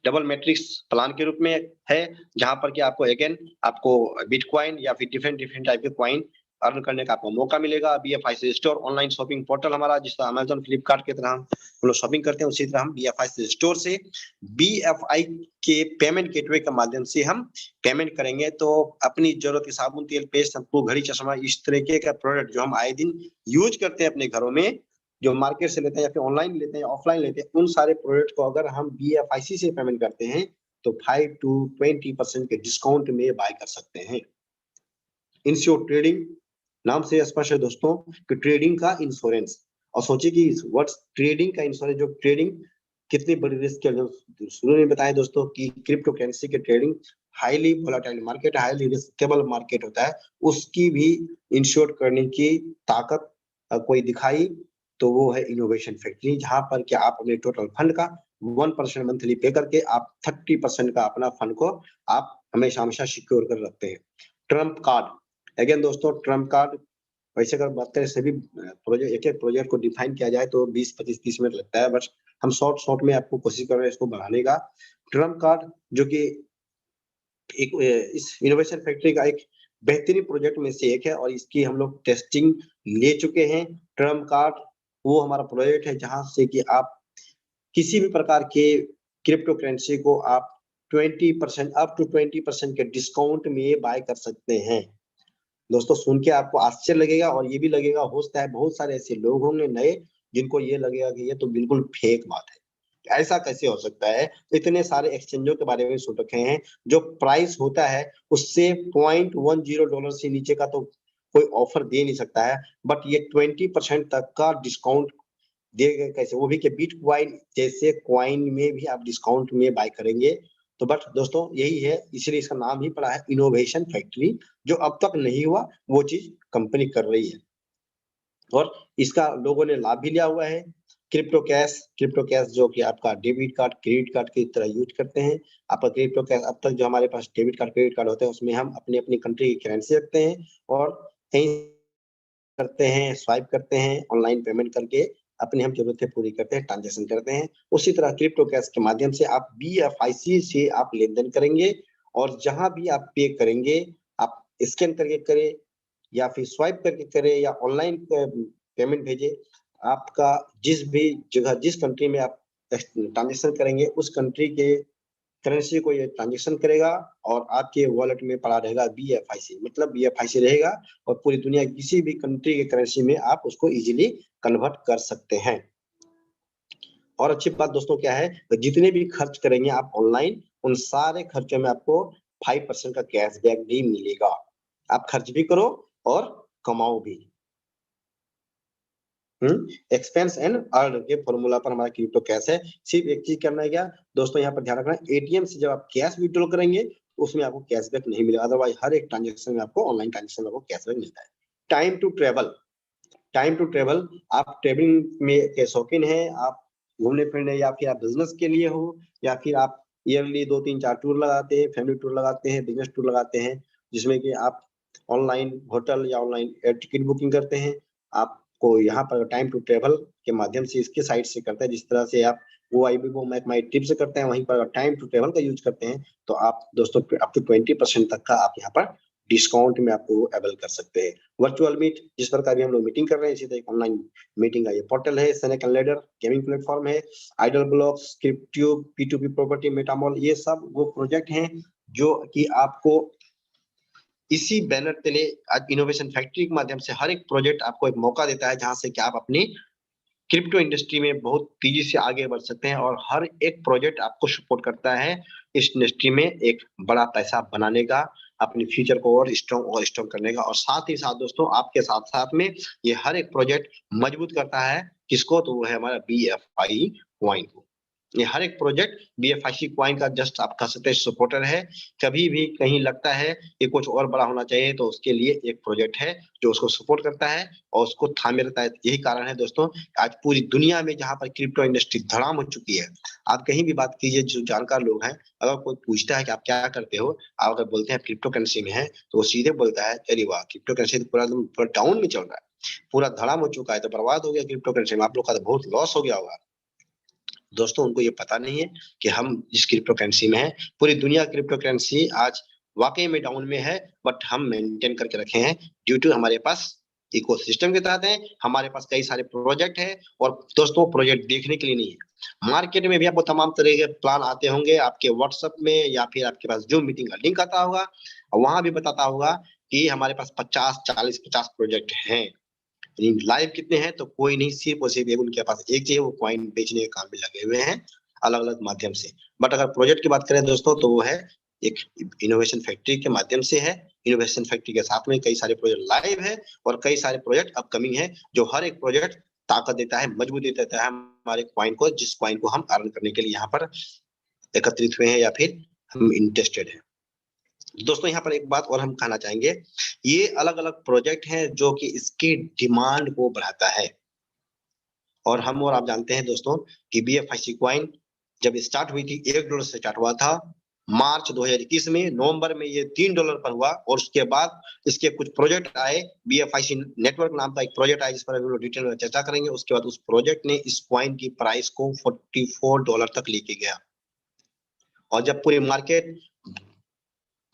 डबल मैट्रिक्स प्लान के रूप में है, जहां पर कि आपको अगेन आपको बिटकॉइन या फिर डिफरेंट टाइप के कॉइन अर्न करने का आपको मौका मिलेगा। BFIC store online shopping portal हमारा, जिस तरह अमेजन फ्लिपकार्ट की तरह हम लोग शॉपिंग करते हैं, उसी तरह हम BFIC स्टोर से BFI के पेमेंट गेटवे के माध्यम से हम पेमेंट करेंगे तो अपनी जरूरत के साबुन, तेल, पेस्ट, शैम्पू, घड़ी, चश्मा, इस तरीके का प्रोडक्ट जो हम आए दिन यूज करते हैं अपने घरों में, जो मार्केट से लेते हैं या फिर ऑनलाइन लेते हैं या ऑफलाइन लेते हैं, उन सारे प्रोडक्ट को अगर हम BFIC से पेमेंट करते हैं तो 5 to 20% के डिस्काउंट में बाय कर सकते हैं। इंश्योर ट्रेडिंग नाम से स्पष्ट है दोस्तों कि ट्रेडिंग का इंश्योरेंस। और सोचिए कि व्हाट्स ट्रेडिंग का इंश्योरेंस, जो ट्रेडिंग कितनी बड़ी रिस्क है, जो शुरू में बताया दोस्तों कि क्रिप्टो करेंसी के trading highly volatile market, highly riskable market होता है, उसकी भी इंश्योर करने की ताकत कोई दिखाई तो वो है इनोवेशन फैक्ट्री, जहां पर क्या आप अपने टोटल फंड का 1% मंथली पे करके आप 30% का अपना फंड को आप हमेशा हमेशा सिक्योर कर रखते हैं। ट्रम्प कार्ड अगेन दोस्तों, ट्रम्प कार्ड वैसे अगर बात करें सभी प्रोजेक्ट, एक प्रोजेक्ट को डिफाइन किया जाए तो 20, 25, 30 मिनट लगता है, बट हम शॉर्ट में आपको कोशिश कर रहे हैं इसको बढ़ाने का। ट्रम्प कार्ड जो कि एक इस इनोवेशन फैक्ट्री का एक बेहतरीन प्रोजेक्ट में से एक है और इसकी हम लोग टेस्टिंग ले चुके हैं। ट्रम्प कार्ड वो हमारा प्रोजेक्ट है जहां से कि आप किसी भी प्रकार के क्रिप्टो करेंसी को आप 20% अप टू 20% के डिस्काउंट में बाय कर सकते हैं। दोस्तों सुन के आपको आश्चर्य लगेगा और ये भी लगेगा, हो सकता है बहुत सारे ऐसे लोग होंगे नए जिनको ये लगेगा कि ये तो बिल्कुल फेक बात है, ऐसा कैसे हो सकता है। इतने सारे एक्सचेंजों के बारे में सुन रखे हैं, जो प्राइस होता है उससे $0.10 से नीचे का तो कोई ऑफर दे नहीं सकता है, बट ये 20% तक का डिस्काउंट देगा कैसे, वो भी कि बिटकॉइन जैसे कॉइन में भी आप डिस्काउंट में बाय करेंगे। तो बट दोस्तों यही है, इसलिए इसका नाम ही पड़ा है इनोवेशन फैक्ट्री। जो अब तक नहीं हुआ वो चीज कंपनी कर रही है और इसका लोगों ने लाभ भी लिया हुआ है। क्रिप्टो कैश जो कि आपका डेबिट कार्ड, क्रेडिट कार्ड की तरह यूज करते हैं। आपका क्रिप्टो कैश अब तक जो हमारे पास डेबिट कार्ड, क्रेडिट कार्ड होते हैं उसमें हम अपनी अपनी कंट्री की करेंसी रखते हैं और कहीं करते हैं, स्वाइप करते हैं, ऑनलाइन पेमेंट करके अपनी हम जरूरतें पूरी करते हैं, ट्रांजेक्शन करते हैं। उसी तरह क्रिप्टो कैश के माध्यम से आप BFIC से आप लेन देन करेंगे और जहां भी आप पे करेंगे, आप स्कैन करके करें या फिर स्वाइप करके करें या ऑनलाइन पेमेंट भेजे, आपका जिस भी जगह, जिस कंट्री में आप ट्रांजेक्शन करेंगे उस कंट्री के करेंसी को ये ट्रांजेक्शन करेगा और आपके वॉलेट में पड़ा रहेगा BFIC, मतलब BFIC रहेगा और पूरी दुनिया किसी भी कंट्री के करेंसी में आप उसको इजीली कन्वर्ट कर सकते हैं। और अच्छी बात दोस्तों क्या है, तो जितने भी खर्च करेंगे आप ऑनलाइन, उन सारे खर्चों में आपको 5% का कैशबैक भी मिलेगा। आप खर्च भी करो और कमाओ भी। एक्सपेंस एंड अर्न के फॉर्मूला पर हमारा क्रिप्टो कैश है। सिर्फ एक चीज करना है क्या दोस्तों, यहाँ पर ध्यान रखना, एटीएम से जब आप कैश विड्रॉल करेंगे तो उसमें आपको कैशबैक नहीं मिलेगा, अदरवाइज हर एक ट्रांजेक्शन में आपको, ऑनलाइन ट्रांजेक्शन में आपको कैशबैक मिलता है। Time to travel, time to travel, आप ट्रेवलिंग में के शौकीन हैं, आप घूमने फिरने, या फिर आप बिजनेस के लिए हो, या फिर आप ईयरली 2-3-4 टूर लगाते हैं, फैमिली टूर लगाते हैं, बिजनेस टूर लगाते हैं, जिसमें कि आप ऑनलाइन होटल या ऑनलाइन एयर टिकट बुकिंग करते हैं। आपको यहाँ पर टाइम टू ट्रेवल के माध्यम से इसके साइट से करते हैं, जिस तरह से आप वो मैक माई ट्रिप से करते हैं, वहीं पर टाइम टू ट्रेवल का यूज करते हैं तो आप दोस्तों अप टू 20% तक का आप यहाँ पर डिस्काउंट में आपको अवेल कर सकते हैं। वर्चुअल मीट, जिस प्रकार भी हम लोग मीटिंग कर रहे हैं, इसी तरह ऑनलाइन मीटिंग का ये पोर्टल है। Snake and ladder gaming platform है। आइडल ब्लॉक्स, स्क्रिप्ट्यूब, P2P प्रॉपर्टी, मेटामॉल, ये सब वो प्रोजेक्ट हैं जो कि आपको इसी बैनर तले आज इनोवेशन फैक्ट्री के माध्यम से हर एक प्रोजेक्ट आपको एक मौका देता है, जहां से कि आप अपनी क्रिप्टो इंडस्ट्री में बहुत तेजी से आगे बढ़ सकते हैं, और हर एक प्रोजेक्ट आपको सपोर्ट करता है इस इंडस्ट्री में एक बड़ा पैसा बनाने का, अपने फ्यूचर को और स्ट्रॉन्ग करने का। और साथ ही साथ दोस्तों आपके साथ साथ में ये हर एक प्रोजेक्ट मजबूत करता है किसको, तो वो है हमारा BFI कॉइन को। ये हर एक प्रोजेक्ट BFIC कॉइन का जस्ट आप कह सकते हैं सपोर्टर है। कभी भी कहीं लगता है कि कुछ और बड़ा होना चाहिए तो उसके लिए एक प्रोजेक्ट है जो उसको सपोर्ट करता है और उसको थामे रहता है। यही कारण है दोस्तों, आज पूरी दुनिया में जहां पर क्रिप्टो इंडस्ट्री धड़ाम हो चुकी है, आप कहीं भी बात कीजिए, जो जानकार लोग हैं, अगर कोई पूछता है कि आप क्या करते हो, आप अगर बोलते हैं क्रिप्टो करेंसी में है, तो वो सीधे बोलता है अरे वाह, क्रिप्टो करेंसी तो पूरा डाउन में चल रहा है, पूरा धड़ाम हो चुका है, तो बर्बाद हो गया क्रिप्टो करेंसी में, आप लोग का तो बहुत लॉस हो गया होगा। दोस्तों उनको ये पता नहीं है कि हम जिस क्रिप्टो करेंसी में है, पूरी दुनिया क्रिप्टो करेंसी आज वाकई में डाउन में है, बट हम मेंटेन करके रखे हैं ड्यू टू हमारे पास इकोसिस्टम के तहत है, हमारे पास कई सारे प्रोजेक्ट है। और दोस्तों प्रोजेक्ट देखने के लिए नहीं है, मार्केट में भी आपको तमाम तरह के प्लान आते होंगे आपके व्हाट्सएप में, या फिर आपके पास जूम मीटिंग का लिंक आता होगा, और वहां भी बताता होगा कि हमारे पास 50 प्रोजेक्ट हैं। लाइव कितने हैं तो कोई नहीं, सिर्फ और सिर्फ उनके पास एक चाहिए, वो कॉइन बेचने के काम में लगे हुए हैं अलग अलग माध्यम से। बट अगर प्रोजेक्ट की बात करें दोस्तों तो वो है एक इनोवेशन फैक्ट्री के माध्यम से है। इनोवेशन फैक्ट्री के साथ में कई सारे प्रोजेक्ट लाइव है और कई सारे प्रोजेक्ट अपकमिंग है, जो हर एक प्रोजेक्ट ताकत देता है, मजबूती देता है हमारे कॉइन को, जिस कॉइन को हम अर्न करने के लिए यहाँ पर एकत्रित हुए हैं या फिर हम इंटरेस्टेड है। दोस्तों यहाँ पर एक बात और हम कहना चाहेंगे, ये अलग अलग प्रोजेक्ट हैं जो कि इसकी डिमांड को बढ़ाता है। और हम और आप जानते हैं दोस्तों कि BFIC कॉइन जब स्टार्ट हुई थी $1 से स्टार्ट हुआ था मार्च 2021 में, नवंबर में ये $3 पर हुआ, और उसके बाद इसके कुछ प्रोजेक्ट आए, BFIC नेटवर्क नाम का एक प्रोजेक्ट आया जिस पर हम लोग डिटेल में चर्चा करेंगे। उसके बाद उस प्रोजेक्ट ने इस कॉइन की प्राइस को $44 तक लेके गया, और जब पूरी मार्केट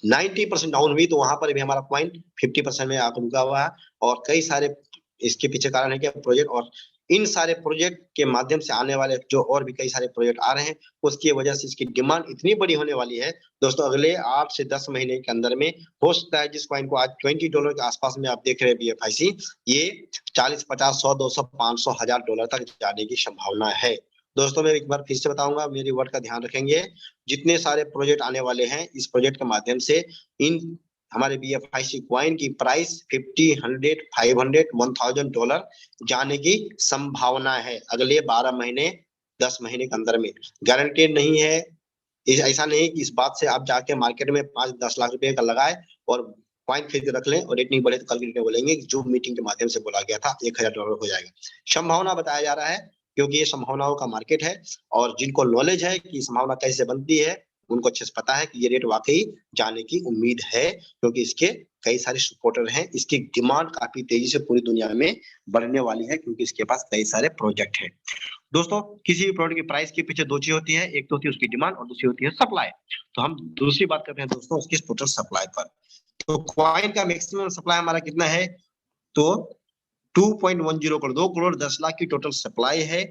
90% डाउन हुई तो वहां पर भी हमारा कॉइन 50% में आकर रुका हुआ है। और कई सारे इसके पीछे कारण है कि प्रोजेक्ट, और इन सारे प्रोजेक्ट के माध्यम से आने वाले जो और भी कई सारे प्रोजेक्ट आ रहे हैं, उसकी वजह से इसकी डिमांड इतनी बड़ी होने वाली है दोस्तों, अगले 8 से 10 महीने के अंदर में हो सकता है जिस कॉइन को आज $20 के आसपास में आप देख रहे हैं BFIC, ये 40, 50, 100, 200, 500, $1000 तक जाने की संभावना है। दोस्तों मैं एक बार फिर से बताऊंगा, मेरी वर्ड का ध्यान रखेंगे, जितने सारे प्रोजेक्ट आने वाले हैं इस प्रोजेक्ट के माध्यम से इन हमारे BFIC कॉइन की प्राइस $50, $100, $500, $1000 जाने की संभावना है अगले 12 महीने 10 महीने के अंदर में। गारंटेड नहीं है, ऐसा नहीं कि इस बात से आप जाके मार्केट में 5-10 लाख रुपए का लगाए और कॉइन खरीद के रख लें और रेट नहीं बढ़े तो कल की डेट में बोलेंगे कि जो मीटिंग के माध्यम से बोला गया था $1000 हो जाएगा। संभावना बताया जा रहा है क्योंकि ये संभावनाओं का मार्केट है, और जिनको नॉलेज है कि संभावना कैसे बनती है उनको अच्छे से पता है कि ये रेट वाकई जाने की उम्मीद है, क्योंकि इसके कई सारे सपोर्टर हैं। इसकी डिमांड काफी तेजी से पूरी दुनिया में बढ़ने वाली है क्योंकि इसके पास कई सारे प्रोजेक्ट हैं। दोस्तों किसी भी प्रोडक्ट की प्राइस के पीछे दो चीज होती है, एक तो होती है उसकी डिमांड और दूसरी होती है सप्लाई। तो हम दूसरी बात करते हैं दोस्तों उसकी टोटल सप्लाई पर। तो कॉइन का मैक्सिमम सप्लाई हमारा कितना है, तो 2.10 करोड़ 2 करोड़ 10 लाख की टोटल सप्लाई है,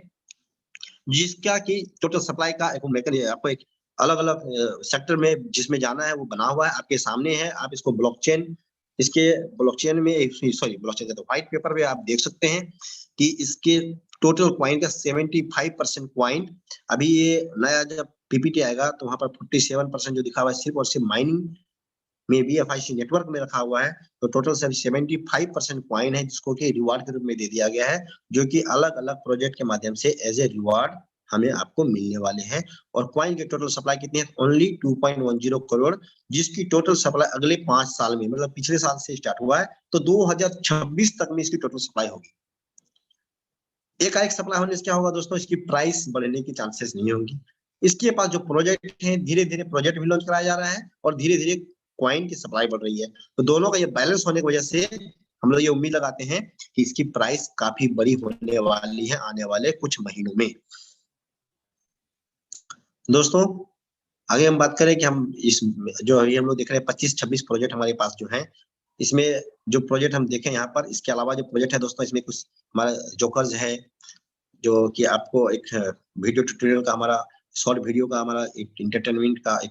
जिसका की टोटल सप्लाई का आपको एक अलग अलग सेक्टर में जिसमें जाना है वो बना हुआ है, आपके सामने है। आप इसको ब्लॉकचेन, इसके ब्लॉकचेन में सॉरी ब्लॉकचेन का तो व्हाइट पेपर में आप देख सकते हैं कि इसके टोटल क्वाइन का 75% क्वाइन, अभी ये नया जब पीपीटी आएगा तो वहां पर 47% जो दिखा हुआ है सिर्फ और सिर्फ माइनिंग में BFIC नेटवर्क में रखा हुआ है। तो टोटल 75% क्वाइन है जिसको कि रिवार्ड के रूप में दे दिया गया है, जो कि अलग अलग प्रोजेक्ट के माध्यम से एज ए रिवार्ड हमें आपको मिलने वाले हैं। और क्वाइन की टोटल सप्लाई कितनी है? ओनली 2.10 करोड़, जिसकी टोटल सप्लाई अगले 5 साल में, मतलब पिछले साल से स्टार्ट हुआ है तो 2026 तक में इसकी टोटल सप्लाई होगी। एक सप्लाई होने से क्या होगा दोस्तों? इसकी प्राइस बढ़ने की चांसेस नहीं होंगी। इसके पास जो प्रोजेक्ट है, धीरे धीरे प्रोजेक्ट भी लॉन्च कराया जा रहा है और धीरे धीरे क्वाइन की सप्लाई बढ़ रही है। तो दोनों का ये बैलेंस होने की वजह से हम लोग ये उम्मीद लगाते हैं कि इसकी प्राइस काफी बड़ी होने वाली है आने वाले कुछ महीनों में। दोस्तों आगे हम बात करें कि हम इस जो अभी हम लोग देख रहे हैं 25-26 प्रोजेक्ट हमारे पास जो है, इसमें जो प्रोजेक्ट हम देखें यहाँ पर, इसके अलावा जो प्रोजेक्ट है दोस्तों, इसमें कुछ हमारा जोकर्स है जो कि आपको एक वीडियो ट्यूटोरियल का, हमारा शॉर्ट वीडियो का, हमारा एक इंटरटेनमेंट का एक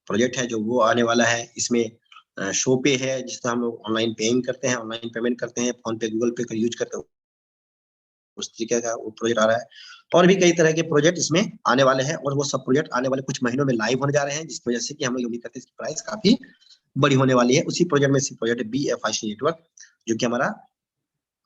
प्रोजेक्ट है जो वो आने वाला है। इसमें शो पे है जिससे हम लोग ऑनलाइन पेइंग करते हैं, ऑनलाइन पेमेंट करते हैं, फोन पे गूगल पे का यूज करते हैं, उस तरीके का वो प्रोजेक्ट आ रहा है। और भी कई तरह के प्रोजेक्ट इसमें आने वाले हैं और वो सब प्रोजेक्ट आने वाले कुछ महीनों में लाइव होने जा रहे हैं, जिसकी वजह से कि हम लोग उम्मीद करते हैं इसकी प्राइस काफी बड़ी होने वाली है। उसी प्रोजेक्ट में से प्रोजेक्ट BFIC नेटवर्क, जो कि हमारा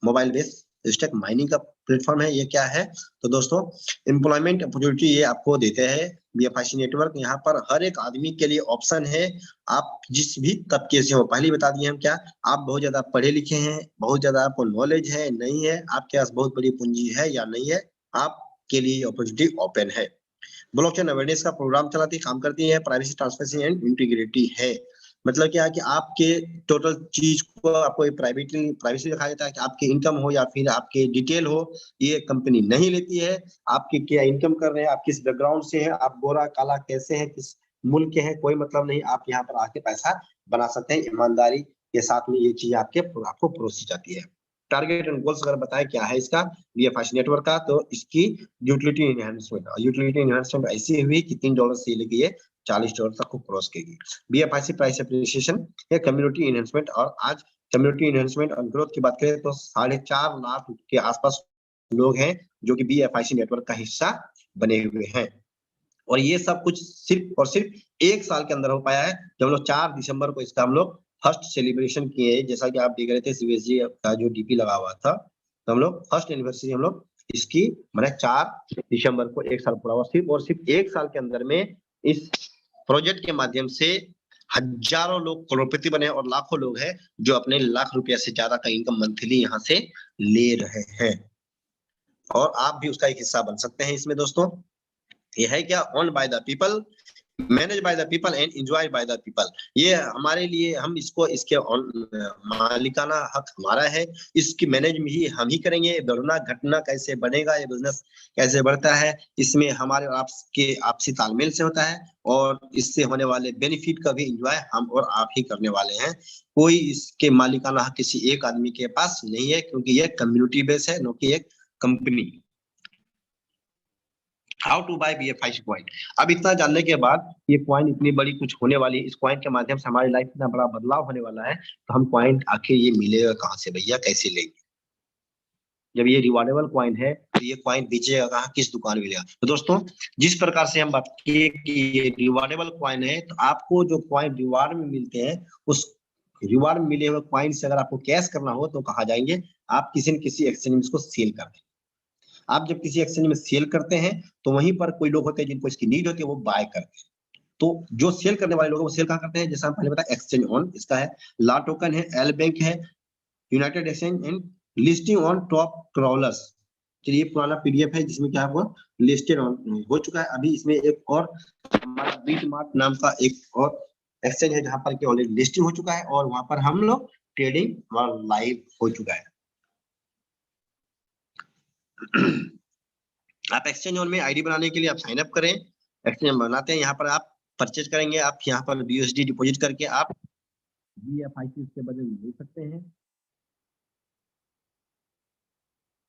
मोबाइल बेस्ड स्टैक माइनिंग का प्लेटफॉर्म है। ये क्या है? तो दोस्तों एम्प्लॉयमेंट अपॉर्चुनिटी ये आपको देते हैं BFIC नेटवर्क। यहाँ पर हर एक आदमी के लिए ऑप्शन है, आप जिस भी तबके से हो। पहले बता दिए हम क्या, आप बहुत ज्यादा पढ़े लिखे हैं, बहुत ज्यादा आपको नॉलेज है, नहीं है, आपके पास बहुत बड़ी पूंजी है या नहीं है, आपके लिए अपॉर्चुनिटी ओपन है। ब्लॉकचेन अवेयरनेस का प्रोग्राम चलाती काम करती है, प्राइवेसी ट्रांसपेरेंसी एंड इंटीग्रिटी है। मतलब क्या है कि आपके टोटल चीज को आपको प्राइवेसी दिखाया जाता है कि आपके इनकम हो या फिर आपके डिटेल हो, ये कंपनी नहीं लेती है। आपके क्या इनकम कर रहे हैं, आप किस बैकग्राउंड से हैं, आप गोरा काला कैसे हैं, किस मुल्क के हैं, कोई मतलब नहीं। आप यहाँ पर आके पैसा बना सकते हैं ईमानदारी के साथ में। ये चीज आपको परोसी जाती है। टारगेट एंड गोल्स अगर बताए क्या है इसका BFIC नेटवर्क का, तो इसकी यूटिलिटी एनहांसमेंट ऐसी हुई कि $3 से लेके ये $40 तक को क्रॉस करेगी। BFIC प्राइस एप्रिसिएशन या कम्युनिटी एनहांसमेंट, और आज कम्युनिटी एनहांसमेंट और ग्रोथ की बात करें तो 4.5 लाख के आसपास लोग हैं जो कि BFIC नेटवर्क का हिस्सा बने हुए हैं। और ये सब कुछ सिर्फ और सिर्फ 1 साल के अंदर हो पाया है, जब हम लोग 4 दिसंबर को इसका हम लोग फर्स्ट सेलिब्रेशन किए। जैसा कि आप देख रहे थे CVSG का जो DP लगा हुआ था, तो हम लोग फर्स्ट एनिवर्सरी हम लोग इसकी मैंने 4 दिसंबर को 1 साल पूरा हुआ। सिर्फ और सिर्फ 1 साल के अंदर में इस प्रोजेक्ट के माध्यम से हजारों लोग करोड़पति बने और लाखों लोग हैं जो अपने लाख रुपया से ज्यादा का इनकम मंथली यहाँ से ले रहे हैं, और आप भी उसका एक हिस्सा बन सकते हैं इसमें। दोस्तों ये है क्या? Owned by the people, manage by the people and enjoy by the people. ये हमारे लिए, हम इसको, इसके मालिकाना हक हमारा है, इसकी मैनेज भी हम ही करेंगे। बढ़ना घटना कैसे बनेगा, ये बिजनेस कैसे बढ़ता है, इसमें हमारे आपके आपसी तालमेल से होता है, और इससे होने वाले बेनिफिट का भी एंजॉय हम और आप ही करने वाले हैं। कोई इसके मालिकाना हक किसी एक आदमी के पास नहीं है, क्योंकि ये कम्युनिटी बेस है, न कि एक कंपनी। How to buy BFIC coin. अब इतना जानने के बाद, ये क्वाइन इतनी बड़ी कुछ होने वाली, इस क्वाइन के माध्यम से हमारी लाइफ में इतना बड़ा बदलाव होने वाला है, तो हम क्वाइन आखिर ये मिलेगा कहाँ से भैया, कैसे लेंगे? जब ये रिवार्डेबल क्वाइन है तो ये क्वाइन बेचेगा कहाँ, किस दुकान में मिलेगा? तो दोस्तों जिस प्रकार से हम बात किए कि ये रिवार्डेबल क्वाइन है, तो आपको जो क्वाइन रिवार्ड में मिलते हैं, उस रिवार्ड में मिले हुए क्वाइन से अगर आपको कैश करना हो तो कहाँ जाएंगे? आप किसी न किसी एक्सचेंज में इसको सेल कर दें। आप जब किसी एक्सचेंज में सेल करते हैं तो वहीं पर कोई लोग होते हैं जिनको इसकी नीड होती है, वो बाय करते हैं। तो जो सेल करने वाले लोग हैं वो सेल कहाँ करते हैं? जैसा हम पहले बताया, एक्सचेंज ऑन इसका है, ला टोकन है, एल बैंक है, United exchange and listing on top crawlers. चलिए पुराना PDF है जिसमें क्या है, लिस्टेड ऑन हो चुका है। अभी इसमें एक और हमारा बीटमार्ट नाम का एक और एक्सचेंज है जहां पर ऑलरेडी लिस्टिंग हो चुका है, और वहां पर हम लोग ट्रेडिंग लाइव हो चुका है। आप एक्सचेंज ऑन में आईडी बनाने के लिए आप साइन अप करें, एक्सचेंज बनाते हैं, यहाँ पर आप परचेज करेंगे, आप यहाँ पर USD डिपॉजिट करके आप BFIC के बदले में ले सकते हैं।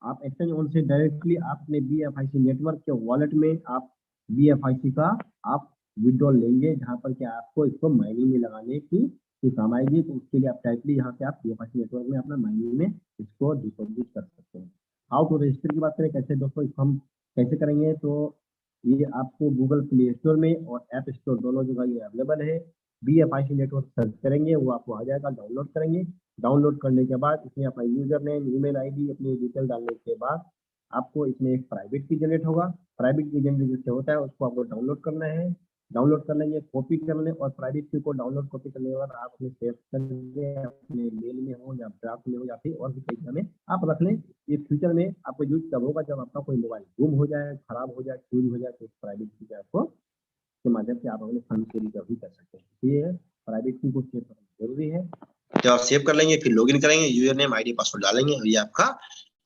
आप एक्सचेंज ऑन से डायरेक्टली अपने BFIC नेटवर्क के वॉलेट में आप BFIC का आप विड्रॉल लेंगे, जहां पर क्या आपको इसको माइनिंग में लगाने की काम आएगी। तो उसके लिए आप डायरेक्टली यहाँ से आप BFIC नेटवर्क में अपना माइनिंग में इसको डिपॉजिट कर सकते हैं। हाउ टू रजिस्टर की बात करें कैसे दोस्तों इसको हम कैसे करेंगे, तो ये आपको गूगल प्ले स्टोर में और ऐप स्टोर दोनों जगह ये अवेलेबल है। BFIC नेटवर्क सर्च करेंगे, वो आपको आ जाएगा, डाउनलोड करेंगे। डाउनलोड करने के बाद इसमें अपना यूजर नेम, ईमेल आईडी, अपनी डिटेल डालने के बाद आपको इसमें एक प्राइवेट की जनरेट होगा। प्राइवेट की जनरेट जिससे होता है उसको आपको डाउनलोड करना है। डाउनलोड कर लेंगे, कॉपी कर लें, और प्राइवेट की को डाउनलोड कॉपी करने के बाद आप अपने सेव करेंगे, अपने मेल में हो या ड्राफ्ट में हो या फिर और भी कई जगह में आप रख लें। ये फ्यूचर में आपको यूज तब होगा जब आपका कोई मोबाइल गुम हो जाए, खराब हो जाए, चोरी हो जाए, तो प्राइवेट की आपको के माध्यम से आप अपने फंड की रिकवरी कर सकते हैं। ये प्राइवेट की को सेव करना जरूरी है। जब आप सेव कर लेंगे फिर लॉगिन करेंगे, यूजर नेम आईडी पासवर्ड डालेंगे और ये आपका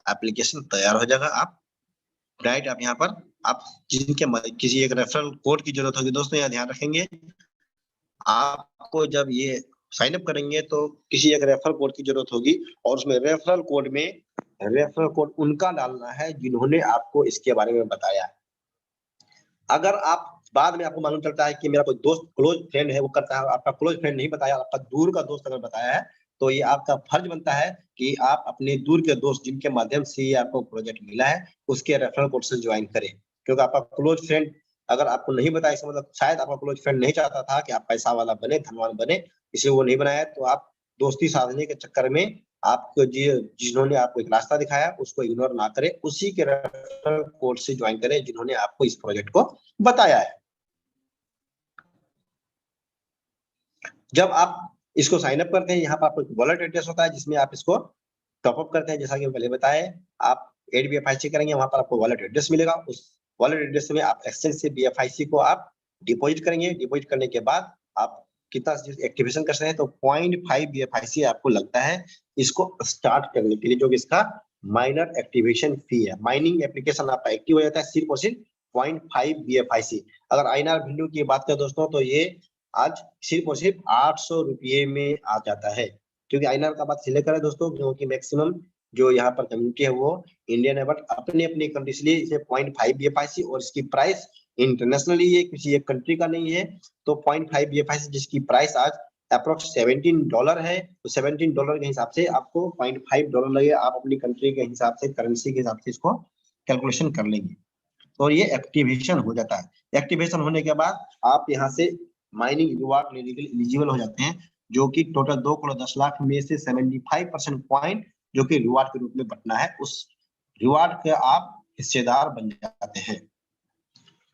एप्लीकेशन तैयार हो जाएगा। आप राइट आप यहाँ पर आप जिनके किसी एक रेफरल कोड की जरूरत होगी दोस्तों, यहाँ ध्यान रखेंगे आपको जब ये साइन अप करेंगे तो किसी एक रेफरल कोड की जरूरत होगी, और उसमें रेफरल कोड में रेफरल कोड उनका डालना है जिन्होंने आपको इसके बारे में बताया है। अगर आप बाद में आपको मालूम चलता है कि मेरा कोई दोस्त क्लोज फ्रेंड है वो करता है, आपका क्लोज फ्रेंड नहीं बताया, आपका दूर का दोस्त अगर बताया है, तो ये आपका फर्ज बनता है कि आप अपने दूर के दोस्त जिनके माध्यम से ये आपको प्रोजेक्ट मिला है उसके रेफरल कोड से ज्वाइन करें। क्योंकि आपका क्लोज फ्रेंड अगर आपको नहीं बताया, इसका मतलब शायद आपका क्लोज फ्रेंड नहीं चाहता था कि आप पैसा वाला बने, धनवान बने, इसलिए वो नहीं बनाया। तो आप दोस्ती साधने के चक्कर में आपको जिन्होंने आपको एक रास्ता दिखाया उसको इग्नोर ना करें, उसी के रेफरल कोड से ज्वाइन करें जिन्होंने आपको इस प्रोजेक्ट को बताया है। जब आप इसको साइन अप करते हैं, यहाँ पर आपको वॉलेट एड्रेस होता है जिसमें आप इसको टॉप अप करते हैं। जैसा कि पहले बताए, आप एड BFIC करेंगे, वहां पर आपको वॉलेट एड्रेस मिलेगा। उस वॉलेट एड्रेस में आप एक्सचेंज से BFIC को आप डिपॉजिट करेंगे। डिपॉजिट करने के बाद आप कितना एक्टिवेशन कर सकते हैं, तो 0.5 BFIC आपको लगता है इसको स्टार्ट करने के लिए, जो कि इसका माइनर एक्टिवेशन फी है। माइनिंग एप्लीकेशन आपका एक्टिव हो जाता है सिर्फ और सिर्फ 0.5 BFIC। अगर INR वैल्यू की बात करें दोस्तों, तो ये आज सिर्फ और सिर्फ 800 रुपये में आ जाता है। क्योंकि INR का बात इसलिए करें दोस्तों, क्योंकि मैक्सिमम जो यहाँ पर कम्युनिटी है वो इंडियन है, बट अपनी अपनी कंट्री इसलिए इसे 0.5 BFIC, और इसकी प्राइस इंटरनेशनली ये किसी एक कंट्री का नहीं है। तो 0.5 BFIC जिसकी प्राइस आज अप्रोक्स $17 है, तो $17 के हिसाब से आपको $0.5 लगे। आप अपनी कंट्री के हिसाब से, करेंसी के हिसाब से इसको कैलकुलेशन कर लेंगे, तो ये एक्टिवेशन हो जाता है। एक्टिवेशन होने के बाद आप यहाँ से माइनिंग रिवार्ड लेने के लिए एलिजिबल हो जाते हैं, जो कि टोटल 2 करोड़ 10 लाख में से 75% पॉइंट जो कि रिवार्ड के रूप में बटना है, उस रिवार्ड के आप हिस्सेदार बन जाते हैं।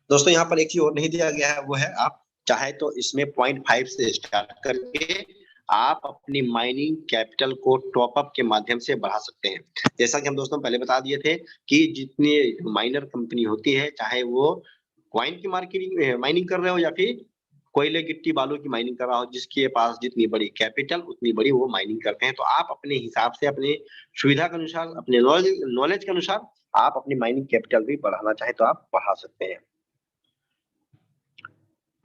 दोस्तों यहाँ पर एक चीज और नहीं दिया गया है, वो है आप चाहे तो इसमें 0.5 से स्टार्ट करके आप अपनी माइनिंग कैपिटल को टॉप अप के माध्यम से बढ़ा सकते हैं। जैसा कि हम दोस्तों पहले बता दिए थे कि जितनी माइनर कंपनी होती है, चाहे वो कॉइन की मार्केटिंग माइनिंग कर रहे हो या फिर कोयले गिट्टी बालू की माइनिंग कर रहा हो, जिसके पास जितनी बड़ी कैपिटल उतनी बड़ी वो माइनिंग करते हैं। तो आप अपने हिसाब से, अपने सुविधा के अनुसार, अपने नॉलेज के अनुसार आप अपनी माइनिंग कैपिटल भी बढ़ाना चाहे तो आप बढ़ा सकते हैं।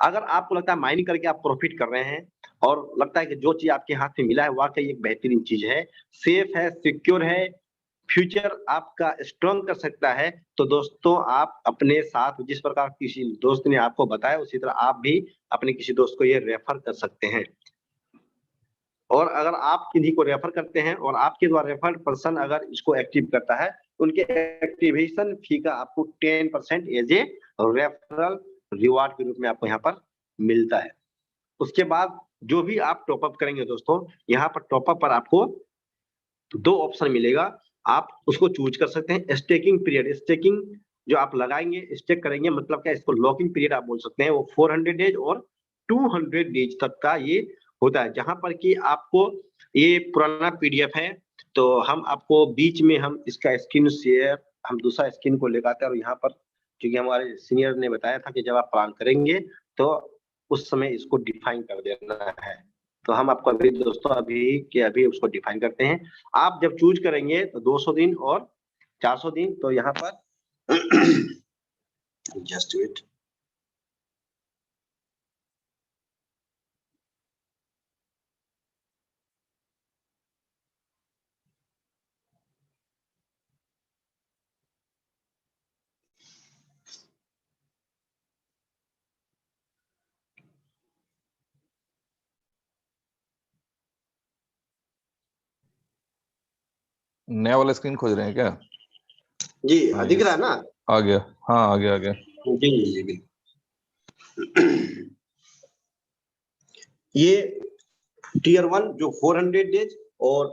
अगर आपको लगता है माइनिंग करके आप प्रॉफिट कर रहे हैं और लगता है कि जो चीज आपके हाथ में मिला है वाकई एक बेहतरीन चीज है, सेफ है, सिक्योर है, फ्यूचर आपका स्ट्रॉन्ग कर सकता है, तो दोस्तों आप अपने साथ जिस प्रकार किसी दोस्त ने आपको बताया उसी तरह आप भी अपने किसी दोस्त को ये रेफर कर सकते हैं। और अगर आप किन्हीं को रेफर करते हैं और आपके द्वारा रेफर्ड पर्सन अगर इसको एक्टिव करता है, उनके एक्टिवेशन फी का आपको 10% एज ए रेफरल रिवार्ड के रूप में आपको यहाँ पर मिलता है। उसके बाद जो भी आप टॉपअप करेंगे दोस्तों, यहाँ पर टॉपअप पर आपको 2 ऑप्शन मिलेगा, आप उसको चूज कर सकते हैं। स्टेकिंग पीरियड, स्टेकिंग जो आप लगाएंगे, स्टेक करेंगे, मतलब क्या, इसको लॉकिंग पीरियड आप बोल सकते हैं, वो 400 डेज और 200 डेज तक का ये होता है, जहां पर कि आपको ये पुराना PDF है, तो हम आपको बीच में हम इसका स्क्रीन शेयर, हम दूसरा स्क्रीन को लेकर आते हैं, और यहाँ पर क्योंकि हमारे सीनियर ने बताया था कि जब आप प्लान करेंगे तो उस समय इसको डिफाइन कर देना है। तो हम आपको अभी दोस्तों अभी के अभी उसको डिफाइन करते हैं। आप जब चूज करेंगे तो 200 दिन और 400 दिन, तो यहाँ पर जस्ट वेट, नया वाला स्क्रीन खोज रहे हैं क्या? जी हाँ दिख यस, रहा है ना? आ गया। हाँ आ गया आ गया। जी जी बिल्कुल। ये टीयर 1 जो 400 डेज और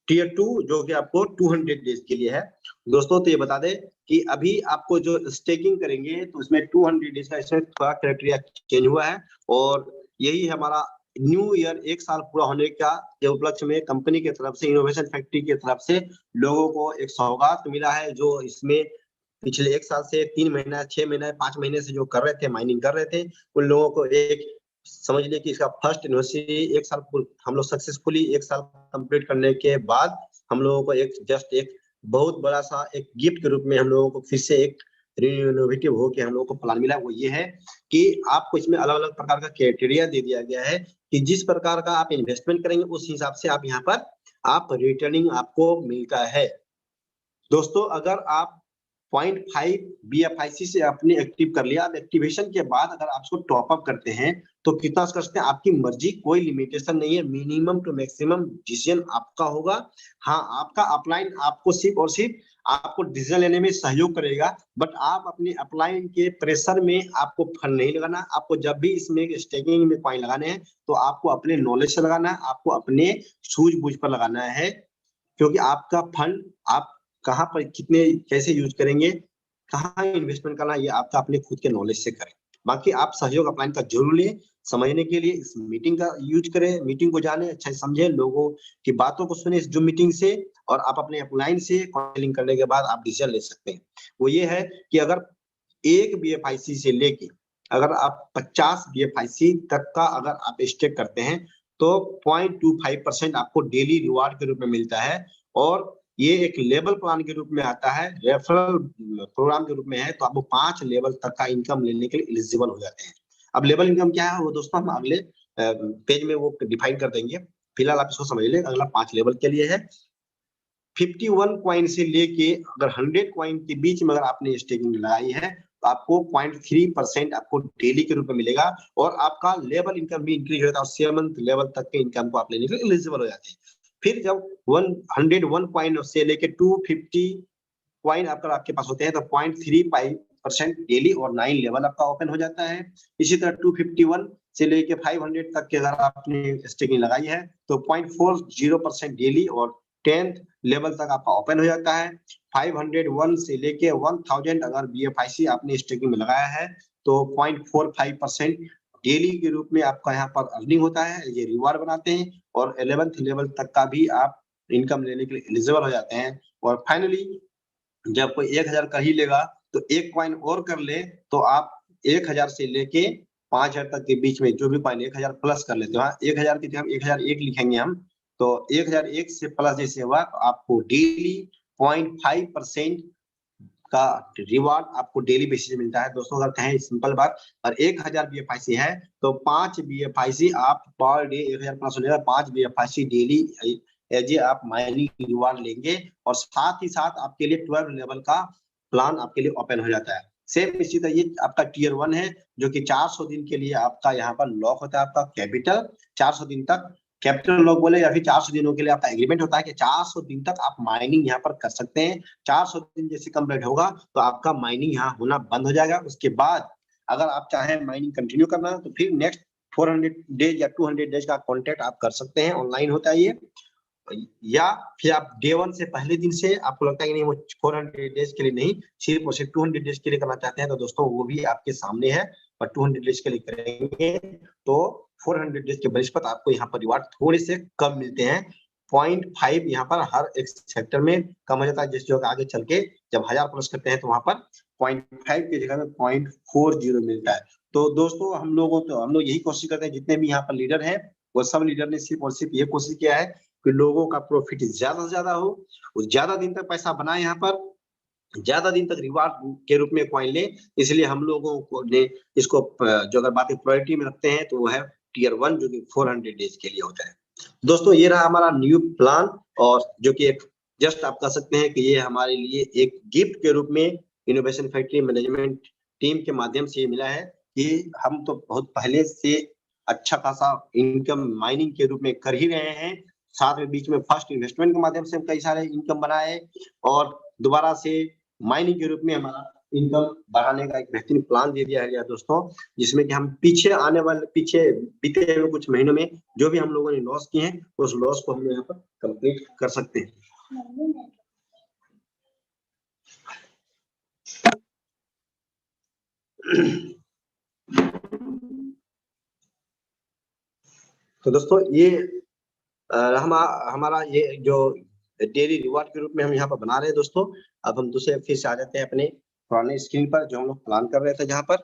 टीयर 2 जो कि आपको 200 डेज के लिए है। दोस्तों तो ये बता दें कि अभी आपको जो स्टेकिंग करेंगे तो उसमें 200 डेज का इसमें थोड़ा क्राइटेरिया चेंज हुआ है और यही हमारा न्यू ईयर 1 साल पूरा होने का के उपलक्ष्य में कंपनी की तरफ से, इनोवेशन फैक्ट्री की तरफ से लोगों को एक सौगात मिला है, जो इसमें पिछले 1 साल से 3 महीना, 6 महीना, 5 महीने से जो कर रहे थे, माइनिंग कर रहे थे, उन लोगों को एक समझ लीजिए कि इसका फर्स्ट एनिवर्सरी 1 साल हम लोग सक्सेसफुली 1 साल कंप्लीट करने के बाद हम लोगों को एक जस्ट एक बहुत बड़ा-सा एक गिफ्ट के रूप में हम लोगों को फिर से एक इनोवेटिव होके हम लोगों को प्लान मिला। वो ये है कि आपको इसमें अलग-अलग प्रकार का क्राइटेरिया दे दिया गया है कि जिस प्रकार का आप इन्वेस्टमेंट करेंगे, उस हिसाब से आप यहाँ पर आप रिटर्निंग आपको मिलता है। दोस्तों अगर आप 0.5 बीएफआईसी से आपने एक्टिव कर लिया, अब एक्टिवेशन के बाद अगर आप उसको टॉप अप करते हैं तो कितना कर सकते हैं, आपकी मर्जी, कोई लिमिटेशन नहीं है, मिनिमम टू मैक्सिमम डिसीजन आपका होगा। हाँ, आपका अपलाइन आपको सिर्फ और सिर्फ आपको डिसीजन लेने में सहयोग करेगा, बट आप अपने अपलाइन के प्रेशर में आपको फंड नहीं लगाना। आपको जब भी इसमें स्टेकिंग में कॉइन लगाने हैं तो आपको अपने नॉलेज से लगाना है, आपको अपने सूझबूझ पर लगाना है, क्योंकि आपका फंड आप कहाँ पर कितने कैसे यूज करेंगे, कहाँ इन्वेस्टमेंट करना, ये आपका अपने खुद के नॉलेज से करें। बाकी आप सहयोग अपलाइन का जरूर लें, समझने के लिए इस मीटिंग का यूज करें, मीटिंग को जाने, अच्छा से समझें, लोगों की बातों को सुने इस जो मीटिंग से, और आप अपने अपलाइन से काउंसलिंग करने के बाद आप डिसीजन ले सकते हैं। वो ये है कि अगर 1 बीएफआईसी से लेके अगर आप 50 बीएफआईसी तक का अगर आप स्टेक करते हैं तो 0.25% आपको डेली रिवार्ड के रूप में मिलता है, और ये एक लेवल प्लान के रूप में आता है, रेफरल प्रोग्राम के रूप में है, तो आपको 5 लेवल तक का इनकम लेने के लिए एलिजिबल हो जाते हैं। अब लेवल इनकम क्या है वो दोस्तों हम अगले पेज में वो डिफाइन कर देंगे, फिलहाल आप इसको समझ लें। अगला 5 लेवल के लिए है 51 कॉइन से लेके अगर 100 कॉइन के बीच में अगर आपने स्टेकिंग लगाई है तो आपको 0.3% आपको डेली के रूप में मिलेगा, और आपका लेवल इनकम भी इंक्रीज होता है, और 7th लेवल तक के इनकम को आप लेने के लिए एलिजिबल हो जाते हैं। फिर जब 101 कॉइन से लेके 250 कॉइन अगर आपके पास होते हैं तो 0.35% डेली और 9 लेवल आपका ओपन हो जाता है। इसी तरह 251 से लेके 500 तक के अगर आपने स्टेकिंग लगाई है तो 0.40% डेली और 10th लेवल तक आपका ओपन हो जाता है। 501 से लेके 1000 अगर बीएफआईसी आपने स्टेकिंग में लगाया है तो 0.45% डेली के रूप में आपका यहाँ पर अर्निंग होता है, ये रिवार्ड बनाते हैं, और 11th लेवल तक का भी आप इनकम लेने के लिए एलिजिबल हो जाते हैं। और फाइनली जब कोई 1000 कर ही लेगा तो एक कॉइन और कर ले तो आप 1000 से लेके 5000 तक के बीच में जो भी कॉइन 1000 प्लस कर लेते हो, 1000 की जगह 1001 लिखेंगे हम, तो 1001 से प्लस जैसे हुआ तो आपको डेली 0.5% का रिवार्ड आपको डेली बेसिस मिलता है। दोस्तों अगर कहें सिंपल बात, और 1000 बीएफआईसी है तो 5 बीएफआईसी आप पर डे 1000 प्लस होने का 5 बीएफआईसी डेली एज ए आप माइनिंग रिवार्ड लेंगे, और साथ ही साथ आपके लिए 12 लेवल का प्लान आपके लिए ओपन हो जाता है। सेम इसी तरह ये आपका टीयर 1 है जो कि 400 दिन के लिए आपका यहाँ पर लॉक होता है, आपका कैपिटल 400 दिन तक कैपिटल लॉक बोले, या फिर 400 दिनों के लिए आपका एग्रीमेंट होता है कि 400 दिन तक आप माइनिंग यहाँ पर कर सकते हैं। 400 दिन जैसे कंप्लीट होगा तो आपका माइनिंग यहाँ होना बंद हो जाएगा। उसके बाद अगर आप चाहें माइनिंग कंटिन्यू करना तो फिर नेक्स्ट 400 डेज या 200 डेज का कॉन्ट्रैक्ट आप कर सकते हैं, ऑनलाइन होता है ये। या फिर आप डे 1 से पहले दिन से आपको लगता है कि नहीं वो 400 डेज के लिए नहीं, सिर्फ और सिर्फ 200 डेज के लिए करना चाहते हैं तो दोस्तों वो भी आपके सामने है, और 200 डेज के लिए करेंगे तो 400 डेज के बनिस्पत आपको यहाँ पर रिवार्ड थोड़े से कम मिलते हैं। 0.5 यहाँ पर हर एक सेक्टर में कम हो जाता है, जिस जो आगे चल के जब 1000 प्लस करते हैं तो वहां पर 0.5 की जगह में 0.40 मिलता है। तो दोस्तों हम लोग यही कोशिश करते हैं, जितने भी यहाँ पर लीडर हैं वो सब लीडर ने सिर्फ और सिर्फ ये कोशिश किया है कि लोगों का प्रॉफिट ज्यादा से ज्यादा हो, ज्यादा दिन तक पैसा बनाए, यहाँ पर ज्यादा दिन तक रिवार्ड के रूप में कॉइन ले। इसलिए हम लोगों को ने इसको जो अगर बातें प्रायोरिटी में रखते हैं तो वो है टीयर 1 जो कि 400 डेज के लिए होता है। दोस्तों ये रहा हमारा न्यू प्लान, और जो कि एक जस्ट आप कह सकते हैं कि ये हमारे लिए एक गिफ्ट के रूप में इनोवेशन फैक्ट्री मैनेजमेंट टीम के माध्यम से मिला है कि हम तो बहुत पहले से अच्छा खासा इनकम माइनिंग के रूप में कर ही रहे हैं, साथ में बीच में फर्स्ट इन्वेस्टमेंट के माध्यम से हम कई सारे इनकम बनाए, और दोबारा से माइनिंग के रूप में हमारा इनकम बढ़ाने का एक बेहतरीन प्लान दे दिया है दोस्तों, जिसमें कि हम पीछे बीते हुए कुछ महीनों में जो भी हम लोगों ने लॉस किए हैं उस लॉस को हम यहाँ पर कंप्लीट कर सकते हैं। तो दोस्तों ये हमारा ये जो डेली रिवॉर्ड के रूप में हम यहाँ पर बना रहे हैं दोस्तों। अब हम दूसरे फिर से आ जाते हैं अपने पुराने स्क्रीन पर जो हम लोग प्लान कर रहे थे, जहाँ पर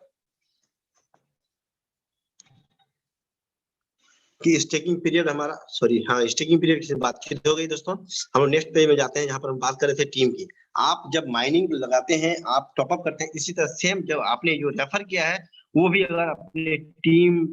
कि स्टेकिंग पीरियड हमारा स्टेकिंग पीरियड की बातचीत हो गई दोस्तों। हम लोग नेक्स्ट पेज में जाते हैं जहाँ पर हम बात कर रहे थे टीम की। आप जब माइनिंग लगाते हैं, आप टॉपअप करते हैं, इसी तरह सेम जब आपने जो रेफर किया है वो भी अगर अपने टीम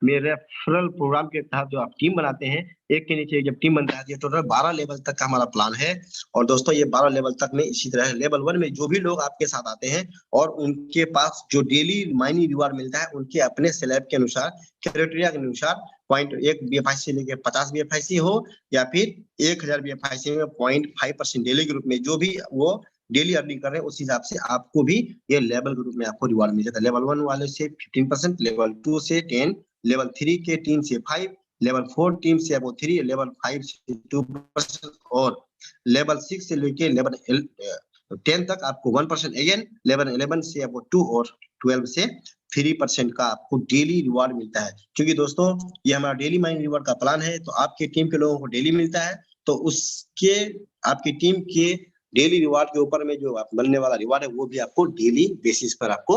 में रेफरल प्रोग्राम के तहत जो आप टीम बनाते हैं, एक के नीचे जब टीम बनता है, ये टोटल 12 लेवल तक का हमारा प्लान है। और दोस्तों ये 12 लेवल तक में इसी तरह लेवल 1 में जो भी लोग आपके साथ आते हैं और उनके पास जो डेली माइनिंग रिवार्ड मिलता है, उनके अपने स्लैब के अनुसार, क्राइटेरिया के अनुसार 0.1 BFIC से लेकर 50 BFIC हो या फिर 1000 BFIC में 0.5% डेली के रूप में जो भी वो डेली अर्निंग कर रहे हैं, उस हिसाब से आपको भी ये लेवल के रूप में आपको रिवार्ड मिल जाता है। लेवल 1 वाले से 15%, लेवल 2 से 10, लेवल 3 के टीम से 5, लेवल 4 टीम से अबव 3, लेवल 5 से 2% और लेवल 6 से लेके लेवल 10 तक आपको 1% अगेन, लेवल 11 से अबव 2 और 12 से 3% का आपको डेली रिवार्ड मिलता है। क्योंकि दोस्तों ये हमारा डेली माइनिंग रिवार्ड का प्लान है, तो आपके टीम के लोगों को डेली मिलता है, तो उसके आपकी टीम के डेली रिवार्ड के ऊपर में जो बनने वाला रिवार्ड है वो भी आपको डेली बेसिस पर आपको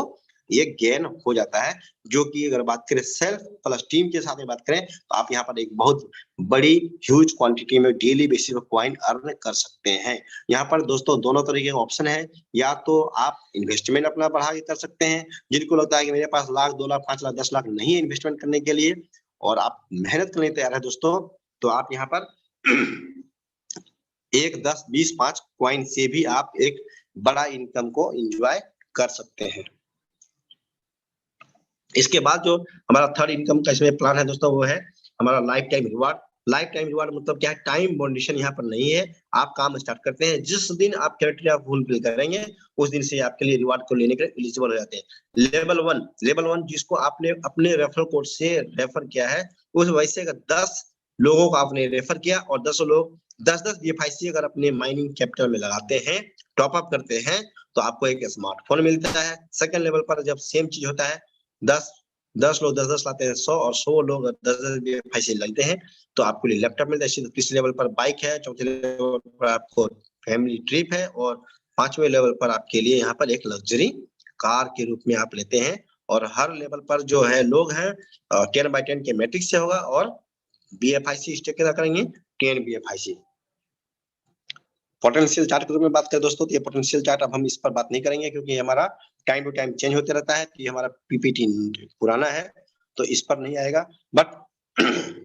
ये गेन हो जाता है। जो कि अगर बात करें सेल्फ प्लस टीम के साथ में बात करें तो आप यहाँ पर एक बहुत बड़ी ह्यूज क्वांटिटी में डेली बेसिस पर कॉइन अर्न कर सकते हैं। यहाँ पर दोस्तों दोनों तरीके के ऑप्शन है। या तो आप इन्वेस्टमेंट अपना बढ़ा के कर सकते हैं, जिनको लगता है कि मेरे पास लाख, 2 लाख, 5 लाख, 10 लाख नहीं है इन्वेस्टमेंट करने के लिए और आप मेहनत करने तैयार है दोस्तों, तो आप यहाँ पर 1, 10, 20, 5 कॉइन से भी आप एक बड़ा इनकम को एंजॉय कर सकते हैं। इसके बाद जो हमारा थर्ड इनकम का इसमें प्लान है दोस्तों, वो है हमारा life time reward. Life time reward मतलब क्या है? टाइम बाउंडेशन यहाँ पर नहीं है। आप काम स्टार्ट करते हैं, जिस दिन आप क्राइटेरिया फुलफिल करेंगे उस दिन से आपके लिए रिवार्ड को लेने के लिए एलिजिबल हो जाते हैं। लेवल 1 जिसको आपने अपने रेफरल कोड से रेफर किया है, उस वैसे 10 लोगों को आपने रेफर किया और 10 लोग 10-10 BFIC अगर अपने माइनिंग कैपिटल में लगाते हैं, टॉप अप करते हैं, तो आपको एक स्मार्टफोन मिलता है। सेकंड लेवल पर जब सेम चीज होता है, 10 लोग 10-10 लाते हैं 100 और 100 लोग 10-10 BFIC लगते हैं, तो आपको लैपटॉप मिलता है। तीसरे लेवल पर बाइक है, चौथे लेवल पर आपको फैमिली ट्रिप है और 5वें लेवल पर आपके लिए यहाँ पर एक लग्जरी कार के रूप में आप लेते हैं। और हर लेवल पर जो है लोग हैं 10/10 के मैट्रिक्स से होगा और BFIC स्टेक कितना करेंगे? 10 BFIC। पोटेंशियल चार्ट के रूप में बात करें दोस्तों, तो ये पोटेंशियल चार्ट अब हम इस पर बात नहीं करेंगे क्योंकि हमारा टाइम टू टाइम चेंज होते रहता है। ये हमारा PPT पुराना है तो इस पर नहीं आएगा। बट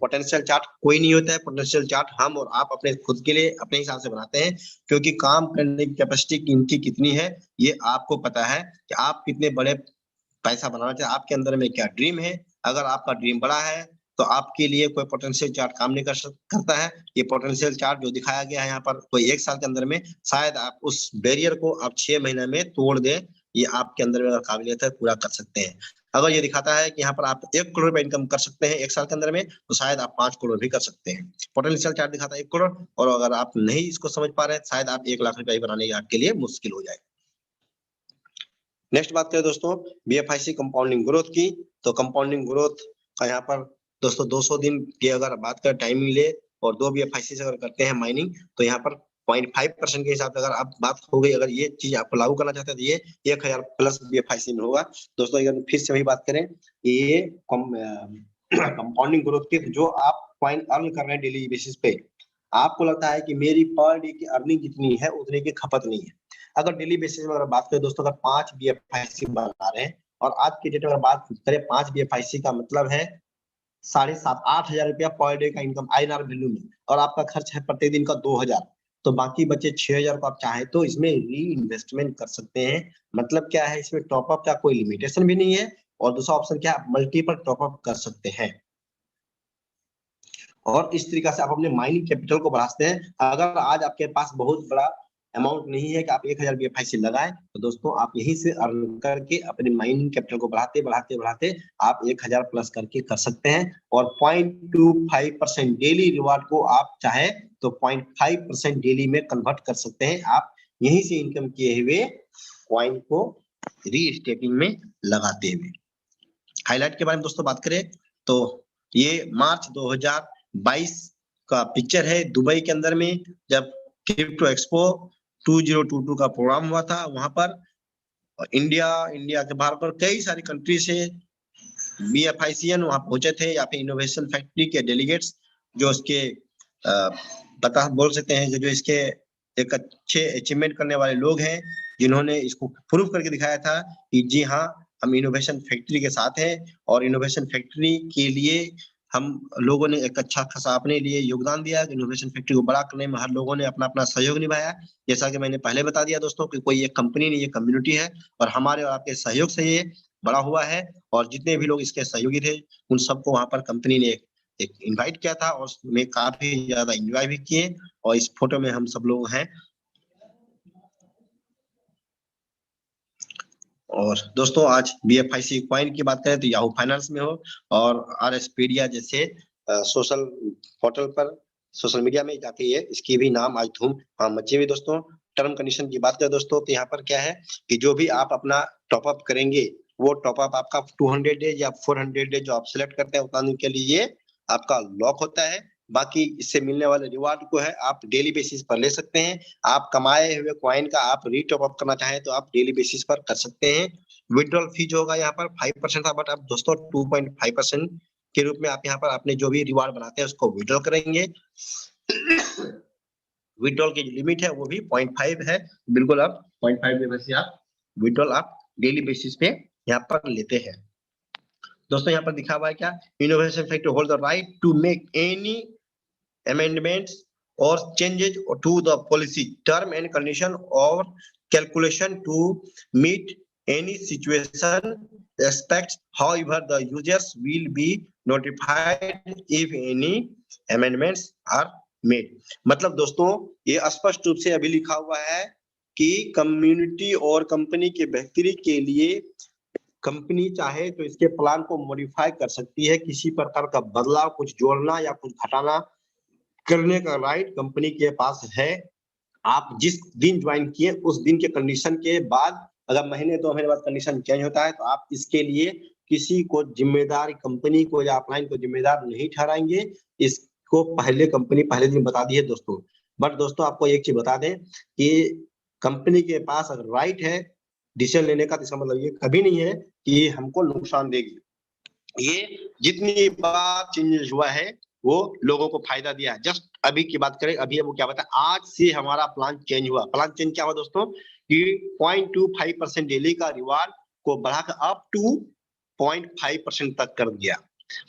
पोटेंशियल चार्ट कोई नहीं होता है। पोटेंशियल चार्ट हम और आप अपने खुद के लिए अपने हिसाब से बनाते हैं, क्योंकि काम करने की कैपेसिटी इनकी कितनी है ये आपको पता है कि आप कितने बड़े पैसा बनाना चाहते हैं, आपके अंदर में क्या ड्रीम है। अगर आपका ड्रीम बड़ा है तो आपके लिए कोई पोटेंशियल चार्ट काम नहीं करता है। ये पोटेंशियल चार्ट जो दिखाया गया है यहाँ पर, कोई 1 साल के अंदर में शायद आप उस बैरियर को आप 6 महीने में तोड़ दें, ये आपके अंदर में अगर काबिलियत है पूरा कर सकते हैं। अगर ये दिखाता है कि यहाँ पर आप 1 करोड़ रुपए इनकम कर सकते हैं 1 साल के अंदर में, तो शायद आप 5 करोड़ भी कर सकते हैं। पोटेंशियल चार्ट दिखाता है 1 करोड़, और अगर आप नहीं इसको समझ पा रहे हैं, शायद आप 1 लाख रुपए बनाने आपके लिए मुश्किल हो जाए। नेक्स्ट बात करें दोस्तों BFIC कंपाउंडिंग ग्रोथ की, तो कंपाउंडिंग ग्रोथ का यहाँ पर दोस्तों 200 दिन की अगर बात करें टाइम मिले और 2 BFIC से अगर करते हैं माइनिंग, तो यहाँ पर 0.5% के हिसाब से अगर आप बात हो गई, अगर ये चीज आपको लागू करना चाहते हैं तो ये 1000 प्लस BFIC में होगा। दोस्तों अगर फिर से वही बात करें, ये कंपाउंडिंग ग्रोथ की जो आप कॉइन अर्न कर रहे हैं डेली बेसिस पे, आपको लगता है कि मेरी पर डे की अर्निंग जितनी है उतने की खपत नहीं है। अगर डेली बेसिस में अगर बात करें दोस्तों, अगर 5 BFIC बना रहे हैं और आज के डेट में अगर बात करें 5 BFIC का मतलब है 7,500-8 हजार रुपया पर डे का इनकम INR वैल्यू में, और आपका खर्च है प्रत्येक दिन का 2000, तो बाकी बचे 6000 को आप चाहे तो इसमें री इन्वेस्टमेंट कर सकते हैं। मतलब क्या है, इसमें टॉपअप का कोई लिमिटेशन भी नहीं है, और दूसरा ऑप्शन क्या है, मल्टीपल टॉपअप कर सकते हैं और इस तरीका से आप अपने माइनिंग कैपिटल को बढ़ाते हैं। अगर आज आपके पास बहुत बड़ा अमाउंट नहीं है कि आप 1000 BFIC लगाएं। तो दोस्तों आप यहीं से अर्न करके अपने माइनिंग कैपिटल को बढ़ाते बढ़ाते बढ़ाते आप 1000 प्लस करके कर सकते हैं। और 0.25% डेली रिवार्ड को आप चाहे तो 0.5% डेली में कन्वर्ट कर सकते हैं। आप यहीं से इनकम किए हुए कॉइन को रीस्टेकिंग में लगाते हुए। हाईलाइट के बारे में दोस्तों बात करें तो ये मार्च 2022 का पिक्चर है, दुबई के अंदर में जब क्रिप्टो एक्सपो 2022 का प्रोग्राम हुआ था। वहां पर इंडिया के बाहर पर कई सारी कंट्री से BFICN वहां पहुंचे थे, या फिर इनोवेशन फैक्ट्री के डेलीगेट्स जो उसके बता बोल सकते हैं जो इसके एक अच्छे अचीवमेंट करने वाले लोग हैं, जिन्होंने इसको प्रूव करके दिखाया था कि जी हाँ, हम इनोवेशन फैक्ट्री के साथ हैं और इनोवेशन फैक्ट्री के लिए हम लोगों ने एक अच्छा खासा अपने लिए योगदान दिया। इनोवेशन फैक्ट्री को बड़ा करने में हर लोगों ने अपना अपना सहयोग निभाया। जैसा कि मैंने पहले बता दिया दोस्तों कि कोई एक कंपनी नहीं, ये कम्युनिटी है और हमारे और आपके सहयोग से ये बड़ा हुआ है। और जितने भी लोग इसके सहयोगी थे उन सबको वहां पर कंपनी ने एक इनवाइट किया था और उसमें काफी ज्यादा एंजॉय भी किए। और इस फोटो में हम सब लोग हैं। और दोस्तों आज BFIC कॉइन की बात करें तो याहू फाइनेंस में हो और RSpedia जैसे सोशल पोर्टल पर सोशल मीडिया में जाके ये इसकी भी नाम आज धूम मची हुई। दोस्तों टर्म कंडीशन की बात करें दोस्तों तो यहाँ पर क्या है कि जो भी आप अपना टॉपअप करेंगे वो टॉपअप आपका 200 डेज या 400 डेज जो आप सिलेक्ट करते हैं उतना दिन के लिए आपका लॉक होता है। बाकी इससे मिलने वाले रिवार्ड को है आप डेली बेसिस पर ले सकते हैं। आप कमाए हुए कॉइन का आप रीटॉप अप करना चाहें तो आप डेली बेसिस पर कर सकते हैं। विड्रॉल फी जो होगा यहाँ पर 5% था, बट आप दोस्तों 2.5% के रूप में आप यहाँ पर अपने जो भी रिवार्ड बनाते हैं उसको विड्रॉल करेंगे। विड्रॉल की जो लिमिट है वो भी 0.5 है। बिल्कुल आप 0.5 में से आप विड्रॉल आप डेली बेसिस पे यहाँ पर लेते हैं। दोस्तों यहाँ पर दिखा हुआ है क्या, innovation factory hold the right to make any amendments or changes to the policy term and condition or calculation to meet any situation aspects. However, the users will be notified if any amendments are made. मतलब दोस्तों ये स्पष्ट रूप से अभी लिखा हुआ है कि कम्युनिटी और कंपनी के बेहतरी के लिए कंपनी चाहे तो इसके प्लान को मॉडिफाई कर सकती है। किसी प्रकार का बदलाव, कुछ जोड़ना या कुछ घटाना करने का राइट कंपनी के पास है। आप जिस दिन ज्वाइन किए उस दिन के कंडीशन के बाद अगर महीने 2 महीने बाद कंडीशन चेंज होता है तो आप इसके लिए किसी को जिम्मेदार, कंपनी को या अपलाइन को जिम्मेदार नहीं ठहराएंगे। इसको पहले कंपनी पहले दिन बता दी है दोस्तों। बट दोस्तों आपको एक चीज बता दें कि कंपनी के पास अगर राइट है डिसीजन लेने का, तो इसका मतलब ये कभी नहीं है कि हमको नुकसान देगी। ये जितनी बार चेंज हुआ है वो लोगों को फायदा दिया है। जस्ट अभी की बात करें, अभी वो क्या बता, आज से हमारा प्लान चेंज हुआ। प्लान चेंज क्या हुआ दोस्तों कि 0.25% डेली का रिवार्ड को बढ़ाकर अप टू 0.5% तक कर दिया।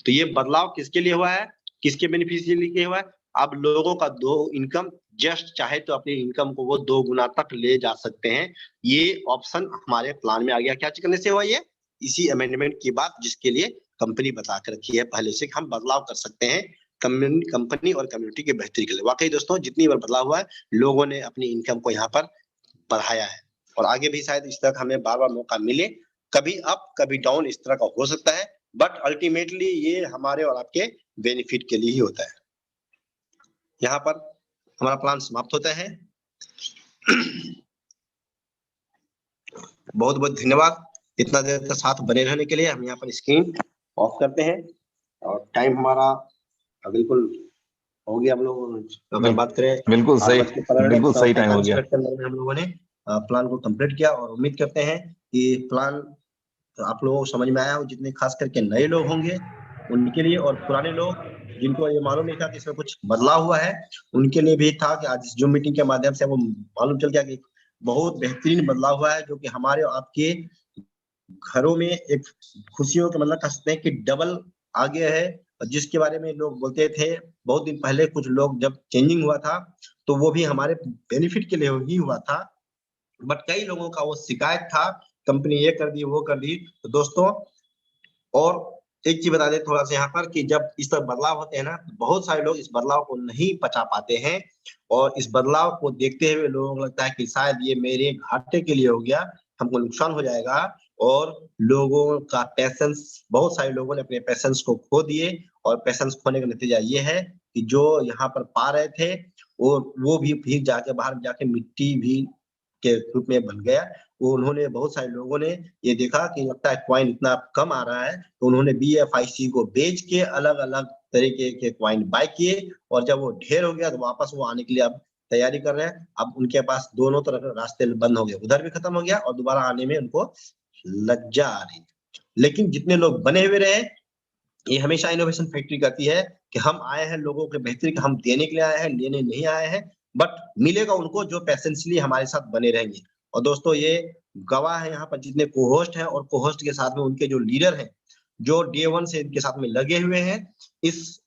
तो ये बदलाव किसके लिए हुआ है, किसके बेनिफिशियरी के लिए हुआ है? अब लोगों का दो इनकम जस्ट चाहे तो अपनी इनकम को वो 2 गुना तक ले जा सकते हैं। ये ऑप्शन हमारे प्लान में आ गया। क्या करने से हुआ ये? इसी अमेंडमेंट की बात जिसके लिए कंपनी बता कर रखी है पहले से, हम बदलाव कर सकते हैं कंपनी और कम्युनिटी के बेहतरी के लिए। वाकई दोस्तों जितनी बार बदलाव हुआ है लोगों ने अपनी इनकम को यहाँ पर बढ़ाया है और आगे भी शायद इस तरह हमें बार बार मौका मिले। कभी अप कभी डाउन इस तरह का हो सकता है, बट अल्टीमेटली ये हमारे और आपके बेनिफिट के लिए ही होता है। यहाँ पर हमारा प्लान समाप्त होता है। बहुत बहुत धन्यवाद इतना देर तक साथ बने रहने के लिए। हम यहाँ पर स्क्रीन ऑफ करते हैं और टाइम हमारा बिल्कुल हो गया। हम लोग अगर बात करें बिल्कुल सही टाइम हो गया। हम लोगों ने प्लान को कंप्लीट किया और उम्मीद करते हैं कि प्लान आप लोगों को समझ में आया हो। जितने खास करके नए लोग होंगे उनके लिए और पुराने लोग जिनको ये मालूम नहीं था कि इसमें कुछ बदलाव हुआ है उनके लिए भी था कि आज जूम मीटिंग के माध्यम से वो मालूम चल गया कि बहुत बेहतरीन बदलाव हुआ है, जो कि हमारे और आपके घरों में एक खुशियों के मतलब कह सकते हैं कि डबल आ गया है। जिसके बारे में लोग बोलते थे बहुत दिन पहले, कुछ लोग जब चेंजिंग हुआ था तो वो भी हमारे बेनिफिट के लिए ही हुआ था, बट कई लोगों का वो शिकायत था कंपनी ये कर दी वो कर दी। तो दोस्तों और एक चीज बता दें थोड़ा सा यहाँ पर कि जब इस तरह बदलाव होते हैं ना तो बहुत सारे लोग इस बदलाव को नहीं पचा पाते हैं और इस बदलाव को देखते हुए लोगों को लगता है कि शायद ये मेरे घाटे के लिए हो गया, हमको नुकसान हो जाएगा, और लोगों का पैशंस, बहुत सारे लोगों ने अपने पैशंस को खो दिए, और पैशंस खोने का नतीजा ये है कि जो यहाँ पर पा रहे थे वो भी फिर जाके बाहर जाके मिट्टी भी के रूप में बन गया। वो उन्होंने, बहुत सारे लोगों ने ये देखा कि लगता है कॉइन इतना कम आ रहा है, तो उन्होंने BFIC को बेच के अलग-अलग तरीके के कॉइन बाय किए, और जब वो ढेर हो गया तो वापस वो आने के लिए अब तैयारी कर रहे हैं। अब उनके पास दोनों तरफ रास्ते बंद हो गए, उधर भी खत्म हो गया और दोबारा आने में उनको लज्जा आ रही। लेकिन जितने लोग बने हुए रहे, ये हमेशा इनोवेशन फैक्ट्री कहती है कि हम आए हैं लोगों के बेहतरी का, हम देने के लिए आए हैं, लेने नहीं आए हैं, बट मिलेगा उनको जो पैशनेटली हमारे साथ बने रहेंगे। और दोस्तों ये गवाह है यहाँ पर जितने को-होस्ट हैं, और को-होस्ट के साथ में उनके जो लीडर हैं, जो डे 1 से इनके साथ में लगे हुए हैं। इस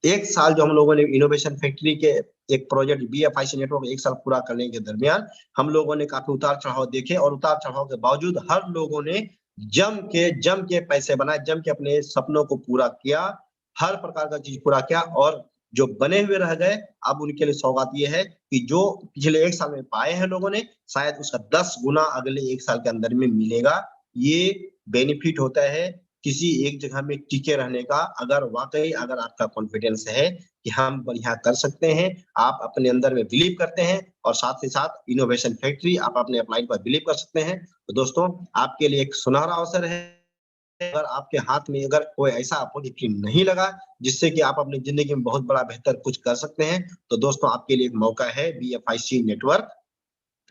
1 साल जो हम लोगों ने इनोवेशन फैक्ट्री के एक प्रोजेक्ट BFIC नेटवर्क 1 साल पूरा करने के दरमियान हम लोगों ने काफी उतार-चढ़ाव देखे, और उतार-चढ़ाव के बावजूद हर लोगों ने जम के पैसे बनाए, जम के अपने सपनों को पूरा किया, हर प्रकार का चीज पूरा किया, और जो बने हुए रह गए, अब उनके लिए सौगात ये है कि जो पिछले 1 साल में पाए हैं लोगों ने, शायद उसका 10 गुना अगले 1 साल के अंदर में मिलेगा। ये बेनिफिट होता है किसी एक जगह में टिके रहने का, अगर वाकई अगर आपका कॉन्फिडेंस है कि हम बढ़िया कर सकते हैं, आप अपने अंदर में बिलीव करते हैं, और साथ ही साथ इनोवेशन फैक्ट्री आप अपने अपलाइन पर बिलीव कर सकते हैं, तो दोस्तों आपके लिए एक सुनहरा अवसर है। अगर आपके हाथ में अगर कोई ऐसा अपॉर्चुनिटी नहीं लगा जिससे कि आप अपनी जिंदगी में बहुत बड़ा बेहतर कुछ कर सकते हैं, तो दोस्तों आपके लिए एक मौका है BFIC नेटवर्क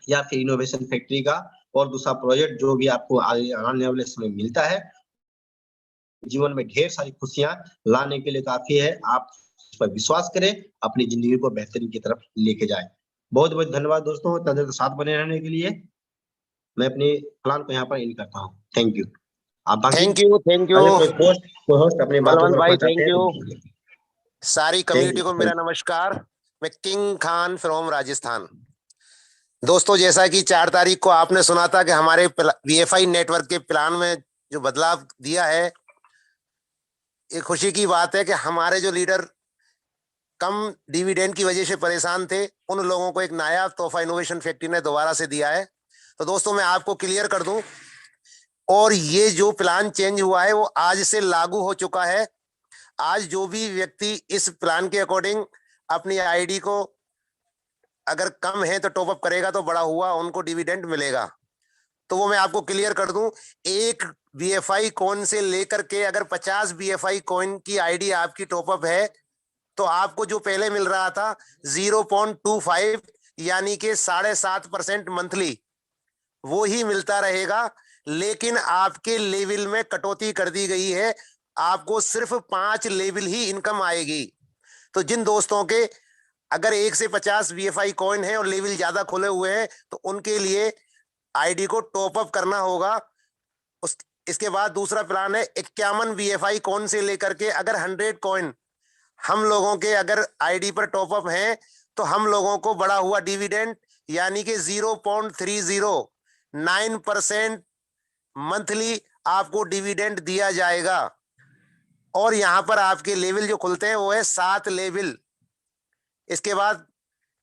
या फिर इनोवेशन फैक्ट्री का, और दूसरा प्रोजेक्ट जो भी आपको आने वाले समय मिलता है, जीवन में ढेर सारी खुशियां लाने के लिए काफी है। आप इस पर विश्वास करें, अपनी जिंदगी को बेहतरीन की तरफ लेके जाएं। बहुत-बहुत धन्यवाद दोस्तों, इतना देर साथ बने रहने के लिए। मैं अपने प्लान को यहाँ पर एंड करता हूँ। Thank you. आप बाकी थैंक यू अगर कोई होस्ट अपनी बातों बलवंत को भाई, रखना चाहते थैंक हैं यू। तो सारी कम्युनिटी को मेरा नमस्कार। मैं किंग खान फ्रॉम राजस्थान। दोस्तों, जैसा कि 4 तारीख को आपने सुना था कि हमारे BFI नेटवर्क के प्लान में जो बदलाव दिया है, ये खुशी की बात है कि हमारे जो लीडर कम डिविडेंड की वजह से परेशान थे, उन लोगों को एक नया तोहफा इनोवेशन फैक्ट्री ने दोबारा से दिया है। तो दोस्तों मैं आपको क्लियर कर दूं, और ये जो प्लान चेंज हुआ है वो आज से लागू हो चुका है। आज जो भी व्यक्ति इस प्लान के अकॉर्डिंग अपनी आईडी को अगर कम है तो टॉप अप करेगा तो बड़ा हुआ उनको डिविडेंड मिलेगा। तो वो मैं आपको क्लियर कर दूं, एक BFI कॉइन से लेकर के अगर 50 BFI कॉइन की आईडी आपकी टॉप अप है तो आपको जो पहले मिल रहा था 0.25 यानी कि 7.5% मंथली, वो ही मिलता रहेगा। लेकिन आपके लेवल में कटौती कर दी गई है, आपको सिर्फ 5 लेवल ही इनकम आएगी। तो जिन दोस्तों के अगर 1 से 50 BFI कॉइन है और लेवल ज्यादा खुले हुए हैं तो उनके लिए आईडी को टॉप अप करना होगा। इसके बाद दूसरा प्लान है 51 BFI कॉइन से लेकर के अगर 100 कॉइन हम लोगों के अगर आईडी पर टॉप अप है तो हम लोगों को बड़ा हुआ डिविडेंड यानी कि 0.309% मंथली आपको डिविडेंड दिया जाएगा। और यहां पर आपके लेवल जो खुलते हैं वो है 7 लेवल। इसके बाद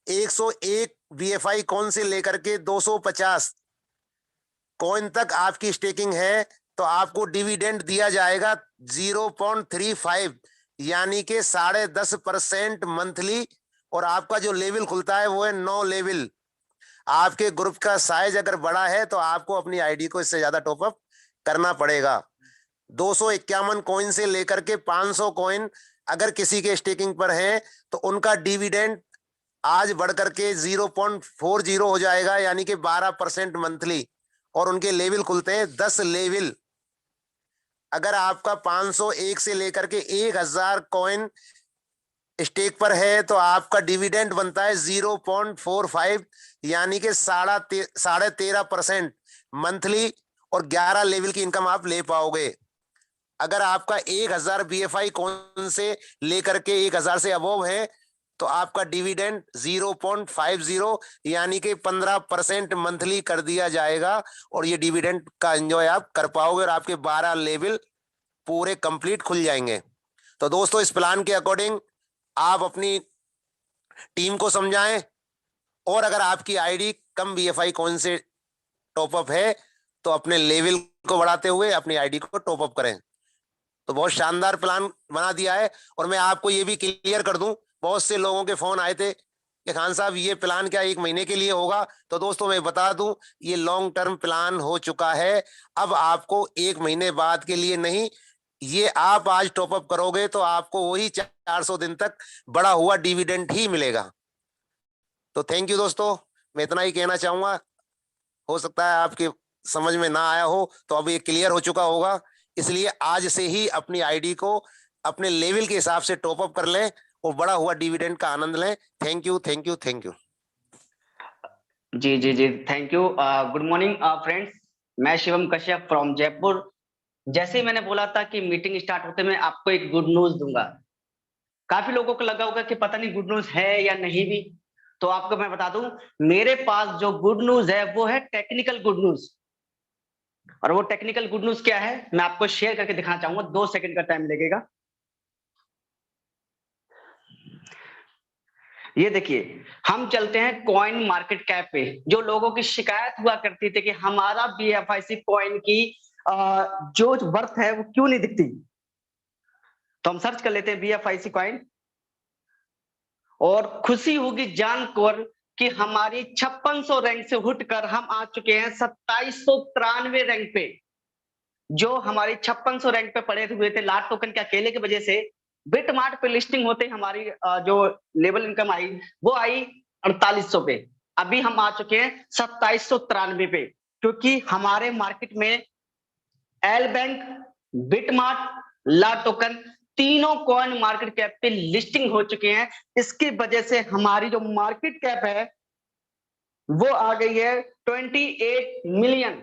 101 BFI कॉइन से लेकर के 250 कॉइन तक आपकी स्टेकिंग है तो आपको डिविडेंड दिया जाएगा 0.35 यानी कि 10.5% मंथली। और आपका जो लेवल खुलता है वो है 9 लेवल। आपके ग्रुप का साइज अगर बड़ा है तो आपको अपनी आईडी को इससे ज्यादा टॉपअप करना पड़ेगा। 251 कॉइन से लेकर के 500 कॉइन अगर किसी के स्टेकिंग पर है तो उनका डिविडेंड आज बढ़कर के 0.40 हो जाएगा यानी कि 12% मंथली। और उनके लेवल खुलते हैं 10 लेवल। अगर आपका 501 से लेकर के 1000 कॉइन स्टेक पर है तो आपका डिविडेंड बनता है 0.45 यानी कि 13.5% मंथली। और 11 लेवल की इनकम आप ले पाओगे। अगर आपका 1000 BFI कॉइन से लेकर के 1000 से अबोव है तो आपका डिविडेंड 0.50 यानी कि 15% मंथली कर दिया जाएगा। और ये डिविडेंड का एंजॉय आप कर पाओगे और आपके 12 लेवल पूरे कंप्लीट खुल जाएंगे। तो दोस्तों इस प्लान के अकॉर्डिंग आप अपनी टीम को समझाएं, और अगर आपकी आईडी कम BFI कॉइन से टॉपअप है तो अपने लेवल को बढ़ाते हुए अपनी आईडी को टॉपअप करें। तो बहुत शानदार प्लान बना दिया है। और मैं आपको ये भी क्लियर कर दूं, बहुत से लोगों के फोन आए थे कि खान साहब ये प्लान क्या 1 महीने के लिए होगा? तो दोस्तों मैं बता दूं, ये लॉन्ग टर्म प्लान हो चुका है। अब आपको 1 महीने बाद के लिए नहीं, ये आप आज टॉपअप करोगे तो आपको वही 400 दिन तक बड़ा हुआ डिविडेंड ही मिलेगा। तो थैंक यू दोस्तों, मैं इतना ही कहना चाहूंगा। हो सकता है आपके समझ में ना आया हो, तो अब ये क्लियर हो चुका होगा। इसलिए आज से ही अपनी आईडी को अपने लेवल के हिसाब से टॉपअप कर लें और बड़ा हुआ डिविडेंड का आनंद लें। Thank you, thank you, thank you. जी जी जी, thank you. Good morning friends, मैं शिवम कश्यप फ्रॉम जयपुर। जैसे ही मैंने बोला था कि मीटिंग स्टार्ट होते मैं आपको एक गुड न्यूज दूंगा। काफी लोगों को लगा होगा कि पता नहीं गुड न्यूज है या नहीं भी, तो आपको मैं बता दूं, मेरे पास जो गुड न्यूज है वो है टेक्निकल गुड न्यूज। और वो टेक्निकल गुड न्यूज क्या है मैं आपको शेयर करके दिखाना चाहूंगा। 2 सेकंड का टाइम लगेगा। ये देखिए, हम चलते हैं कॉइन मार्केट कैप पे। जो लोगों की शिकायत हुआ करती थी कि हमारा BFIC कॉइन की जो वर्थ है वो क्यों नहीं दिखती, तो हम सर्च कर लेते हैं BFIC कॉइन। और खुशी होगी जानकर कि हमारी 5600 रैंक से उठकर हम आ चुके हैं 2793 रैंक पे। जो हमारी 5600 रैंक पे पड़े हुए थे लाट टोकन के अकेले की वजह से, बिटमार्ट पे लिस्टिंग होते हमारी जो लेवल इनकम आई वो आई 4800 पे। अभी हम आ चुके हैं 2793 पे, क्योंकि हमारे मार्केट में एल बैंक, बिटमार्ट, लाट टोकन तीनों कॉइन मार्केट कैप पे लिस्टिंग हो चुके हैं। इसकी वजह से हमारी जो मार्केट कैप है वो आ गई है 28 मिलियन।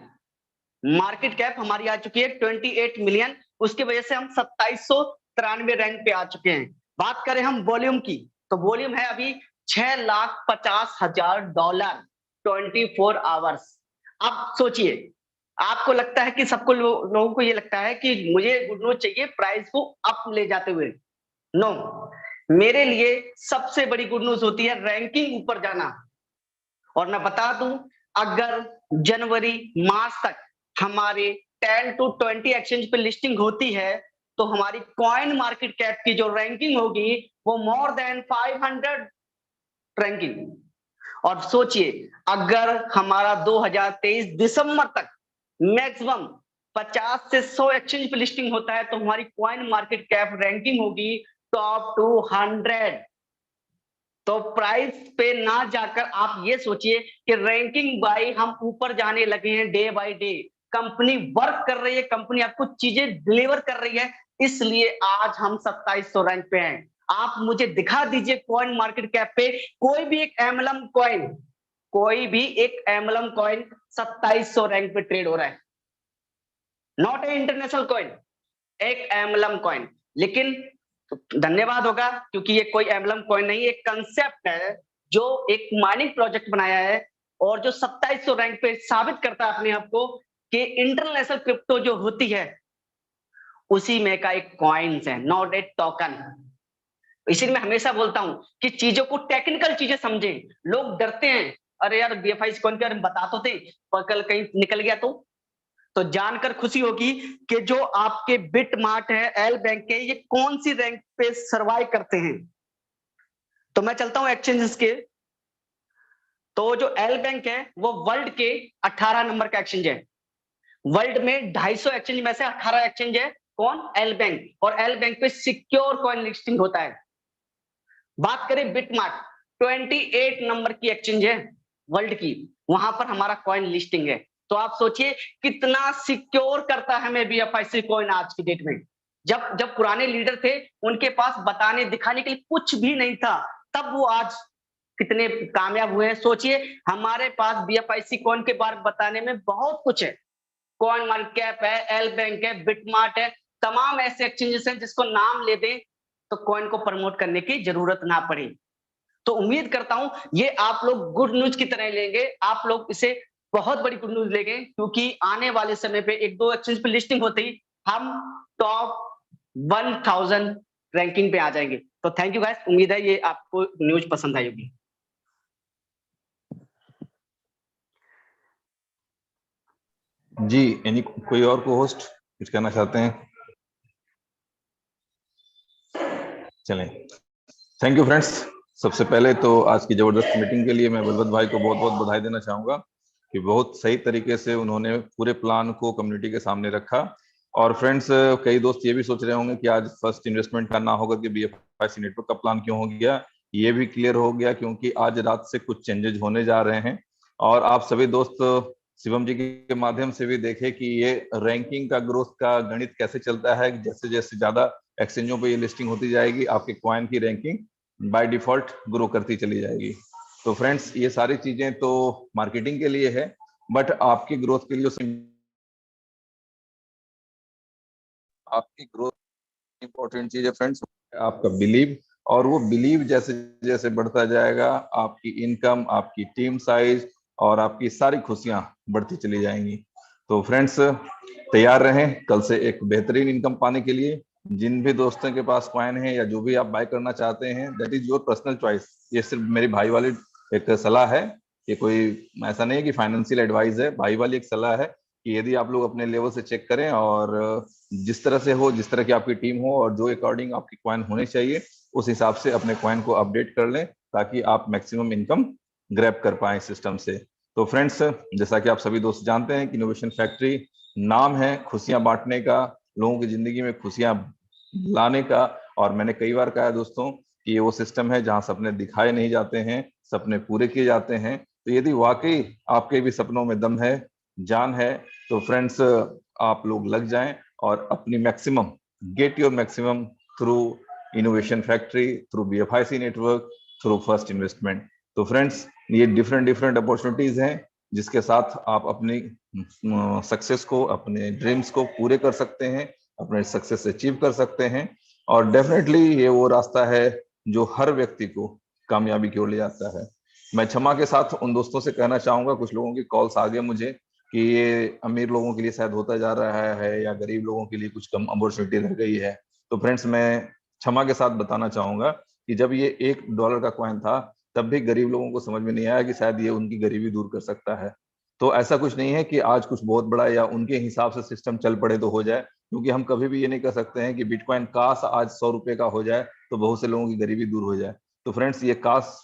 मार्केट कैप हमारी आ चुकी है 28 मिलियन। उसकी वजह से हम 2793 रैंक पे आ चुके हैं। बात करें हम वॉल्यूम की, तो वॉल्यूम है अभी $6,50,000 24 आवर्स। अब सोचिए, आपको लगता है कि सबको लोगों को ये लगता है कि मुझे गुड न्यूज चाहिए प्राइस को अप ले जाते हुए। नो, मेरे लिए सबसे बड़ी गुड न्यूज होती है रैंकिंग ऊपर जाना। और मैं बता दूं, अगर जनवरी मार्च तक हमारे 10 to 20 एक्सचेंज पे लिस्टिंग होती है तो हमारी कॉइन मार्केट कैप की जो रैंकिंग होगी वो मोर देन 500 रैंकिंग। और सोचिए, अगर हमारा 2023 दिसंबर तक मैक्सिमम 50 से 100 एक्सचेंज पे लिस्टिंग होता है तो हमारी कॉइन मार्केट कैप रैंकिंग होगी टॉप 200। तो प्राइस पे ना जाकर आप ये सोचिए कि रैंकिंग बाय हम ऊपर जाने लगे हैं day by day. Company work कर रही है, कंपनी आपको चीजें डिलीवर कर रही है, इसलिए आज हम 2700 रैंक पे हैं। आप मुझे दिखा दीजिए कॉइन मार्केट कैप पे कोई भी एक एमएलएम कॉइन, कोई भी एक एमएलएम कॉइन 2700 रैंक पे ट्रेड हो रहा है। नॉट ए इंटरनेशनल कॉइन, एक एमएलएम कॉइन। लेकिन धन्यवाद होगा क्योंकि ये कोई एम्बलम कॉइन नहीं, एक कंसेप्ट है जो एक माइनिंग प्रोजेक्ट बनाया है और जो 2700 रैंक पे साबित करता है अपने आप को कि इंटरनेशनल क्रिप्टो जो होती है उसी में का एक कॉइन्स है, नॉट ए टोकन। इसीलिए मैं हमेशा बोलता हूं कि चीजों को टेक्निकल चीजें समझें। लोग डरते हैं, अरे यार BFIC कॉइन के बारे में बता तो थे, पर कल कहीं निकल गया तो जानकर खुशी होगी कि जो आपके बिटमार्ट है, एल बैंक के, ये कौन सी रैंक पे सर्वाइव करते हैं। तो मैं चलता हूं एक्सचेंजेस के। तो जो एल बैंक है वो वर्ल्ड के 18 नंबर का एक्सचेंज है। वर्ल्ड में 250 एक्सचेंज में से 18 एक्सचेंज है कौन? L bank. और एल बैंक पे सिक्योर कॉइन लिस्टिंग होता है। बात करें बिटमार्ट, 28 नंबर की एक्सचेंज है वर्ल्ड की, वहां पर हमारा कॉइन लिस्टिंग है। तो आप सोचिए कितना सिक्योर करता है हमें BFIC कॉइन आज की डेट में। जब पुराने लीडर थे उनके पास बताने दिखाने के लिए कुछ भी नहीं था, तब वो आज कितने कामयाब हुए हैं। सोचिए, हमारे पास BFIC कॉइन के बारे में बताने में बहुत कुछ है। कॉइन मार्केट कैप है, एल बैंक है, बिटमार्ट है, तमाम ऐसे एक्सचेंजेस हैं जिसको नाम ले दें तो कॉइन को प्रमोट करने की जरूरत ना पड़े। तो उम्मीद करता हूं ये आप लोग गुड न्यूज की तरह लेंगे, आप लोग इसे बहुत बड़ी गुड न्यूज लेंगे, क्योंकि आने वाले समय पे 1-2 एक्सचेंज पे लिस्टिंग होती हम टॉप 1000 रैंकिंग पे आ जाएंगे। तो थैंक यू गाइस, उम्मीद है ये आपको न्यूज पसंद आई होगी। जी, यानी कोई और को होस्ट कुछ कहना चाहते हैं? चलें, थैंक यू फ्रेंड्स। सबसे पहले तो आज की जबरदस्त मीटिंग के लिए मैं बलवंत भाई को बहुत बहुत बधाई देना चाहूंगा कि बहुत सही तरीके से उन्होंने पूरे प्लान को कम्युनिटी के सामने रखा। और फ्रेंड्स, कई दोस्त ये भी सोच रहे होंगे कि आज फर्स्ट इन्वेस्टमेंट करना होगा कि BFIC नेटवर्क का प्लान क्यों हो गया। ये भी क्लियर हो गया क्योंकि आज रात से कुछ चेंजेस होने जा रहे हैं। और आप सभी दोस्त शिवम जी के माध्यम से भी देखे कि ये रैंकिंग का ग्रोथ का गणित कैसे चलता है। जैसे जैसे ज्यादा एक्सचेंजों पे ये लिस्टिंग होती जाएगी, आपके कॉइन की रैंकिंग बाय डिफॉल्ट ग्रो करती चली जाएगी। तो फ्रेंड्स, ये सारी चीजें तो मार्केटिंग के लिए है, बट आपकी ग्रोथ के लिए आपकी ग्रोथ इंपॉर्टेंट चीज है फ्रेंड्स, आपका बिलीव। और वो बिलीव जैसे जैसे बढ़ता जाएगा, आपकी इनकम, आपकी टीम साइज और आपकी सारी खुशियां बढ़ती चली जाएंगी। तो फ्रेंड्स, तैयार रहें कल से एक बेहतरीन इनकम पाने के लिए। जिन भी दोस्तों के पास कॉइन है या जो भी आप बाय करना चाहते हैं, that is your personal choice. ये सिर्फ मेरी भाई वाली एक सलाह है, ये कोई ऐसा नहीं है कि फाइनेंशियल एडवाइस है, भाई वाली एक सलाह है कि यदि आप लोग अपने लेवल से चेक करें और जिस तरह से हो, जिस तरह की आपकी टीम हो और जो अकॉर्डिंग आपकी कॉइन होने चाहिए, उस हिसाब से अपने कॉइन को अपडेट कर लें ताकि आप मैक्सिमम इनकम ग्रैब कर पाएं सिस्टम से। तो फ्रेंड्स, जैसा कि आप सभी दोस्त जानते हैं कि इनोवेशन फैक्ट्री नाम है खुशियां बांटने का, लोगों की जिंदगी में खुशियां लाने का। और मैंने कई बार कहा है दोस्तों कि ये वो सिस्टम है जहां सपने दिखाए नहीं जाते हैं, सपने पूरे किए जाते हैं। तो यदि वाकई आपके भी सपनों में दम है, जान है, तो फ्रेंड्स आप लोग लग जाएं और अपनी maximum, get your maximum through innovation factory, through BFIC network, through first investment. तो फ्रेंड्स, ये डिफरेंट अपॉर्चुनिटीज हैं जिसके साथ आप अपनी सक्सेस को, अपने ड्रीम्स को पूरे कर सकते हैं, अपने सक्सेस अचीव कर सकते हैं। और डेफिनेटली ये वो रास्ता है जो हर व्यक्ति को कामयाबी की ओर ले जाता है। मैं क्षमा के साथ उन दोस्तों से कहना चाहूंगा, कुछ लोगों की कॉल्स आ गए मुझे कि ये अमीर लोगों के लिए शायद होता जा रहा है या गरीब लोगों के लिए कुछ कम अपॉर्चुनिटी रह गई है। तो फ्रेंड्स, मैं क्षमा के साथ बताना चाहूंगा कि जब ये $1 का कॉइन था, तब भी गरीब लोगों को समझ में नहीं आया कि शायद ये उनकी गरीबी दूर कर सकता है। तो ऐसा कुछ नहीं है कि आज कुछ बहुत बड़ा या उनके हिसाब से सिस्टम चल पड़े तो हो जाए, क्योंकि हम कभी भी ये नहीं कर सकते हैं कि बिटकॉइन काश आज $100 का हो जाए तो बहुत से लोगों की गरीबी दूर हो जाए। तो फ्रेंड्स, ये काश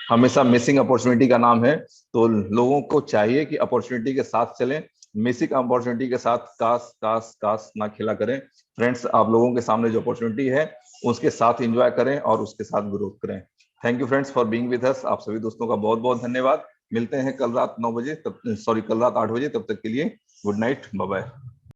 हमेशा मिसिंग अपॉर्चुनिटी का नाम है। तो लोगों को चाहिए कि अपॉर्चुनिटी के साथ चलें, मिसिंग अपॉर्चुनिटी के साथ काश काश काश ना खेला करें। फ्रेंड्स, आप लोगों के सामने जो अपॉर्चुनिटी है उसके साथ एंजॉय करें और उसके साथ ग्रोथ करें। Thank you friends for being with us. आप सभी दोस्तों का बहुत बहुत धन्यवाद। मिलते हैं कल रात 9 बजे, कल रात 8 बजे। तब तक के लिए गुड नाइट, बाय बाय।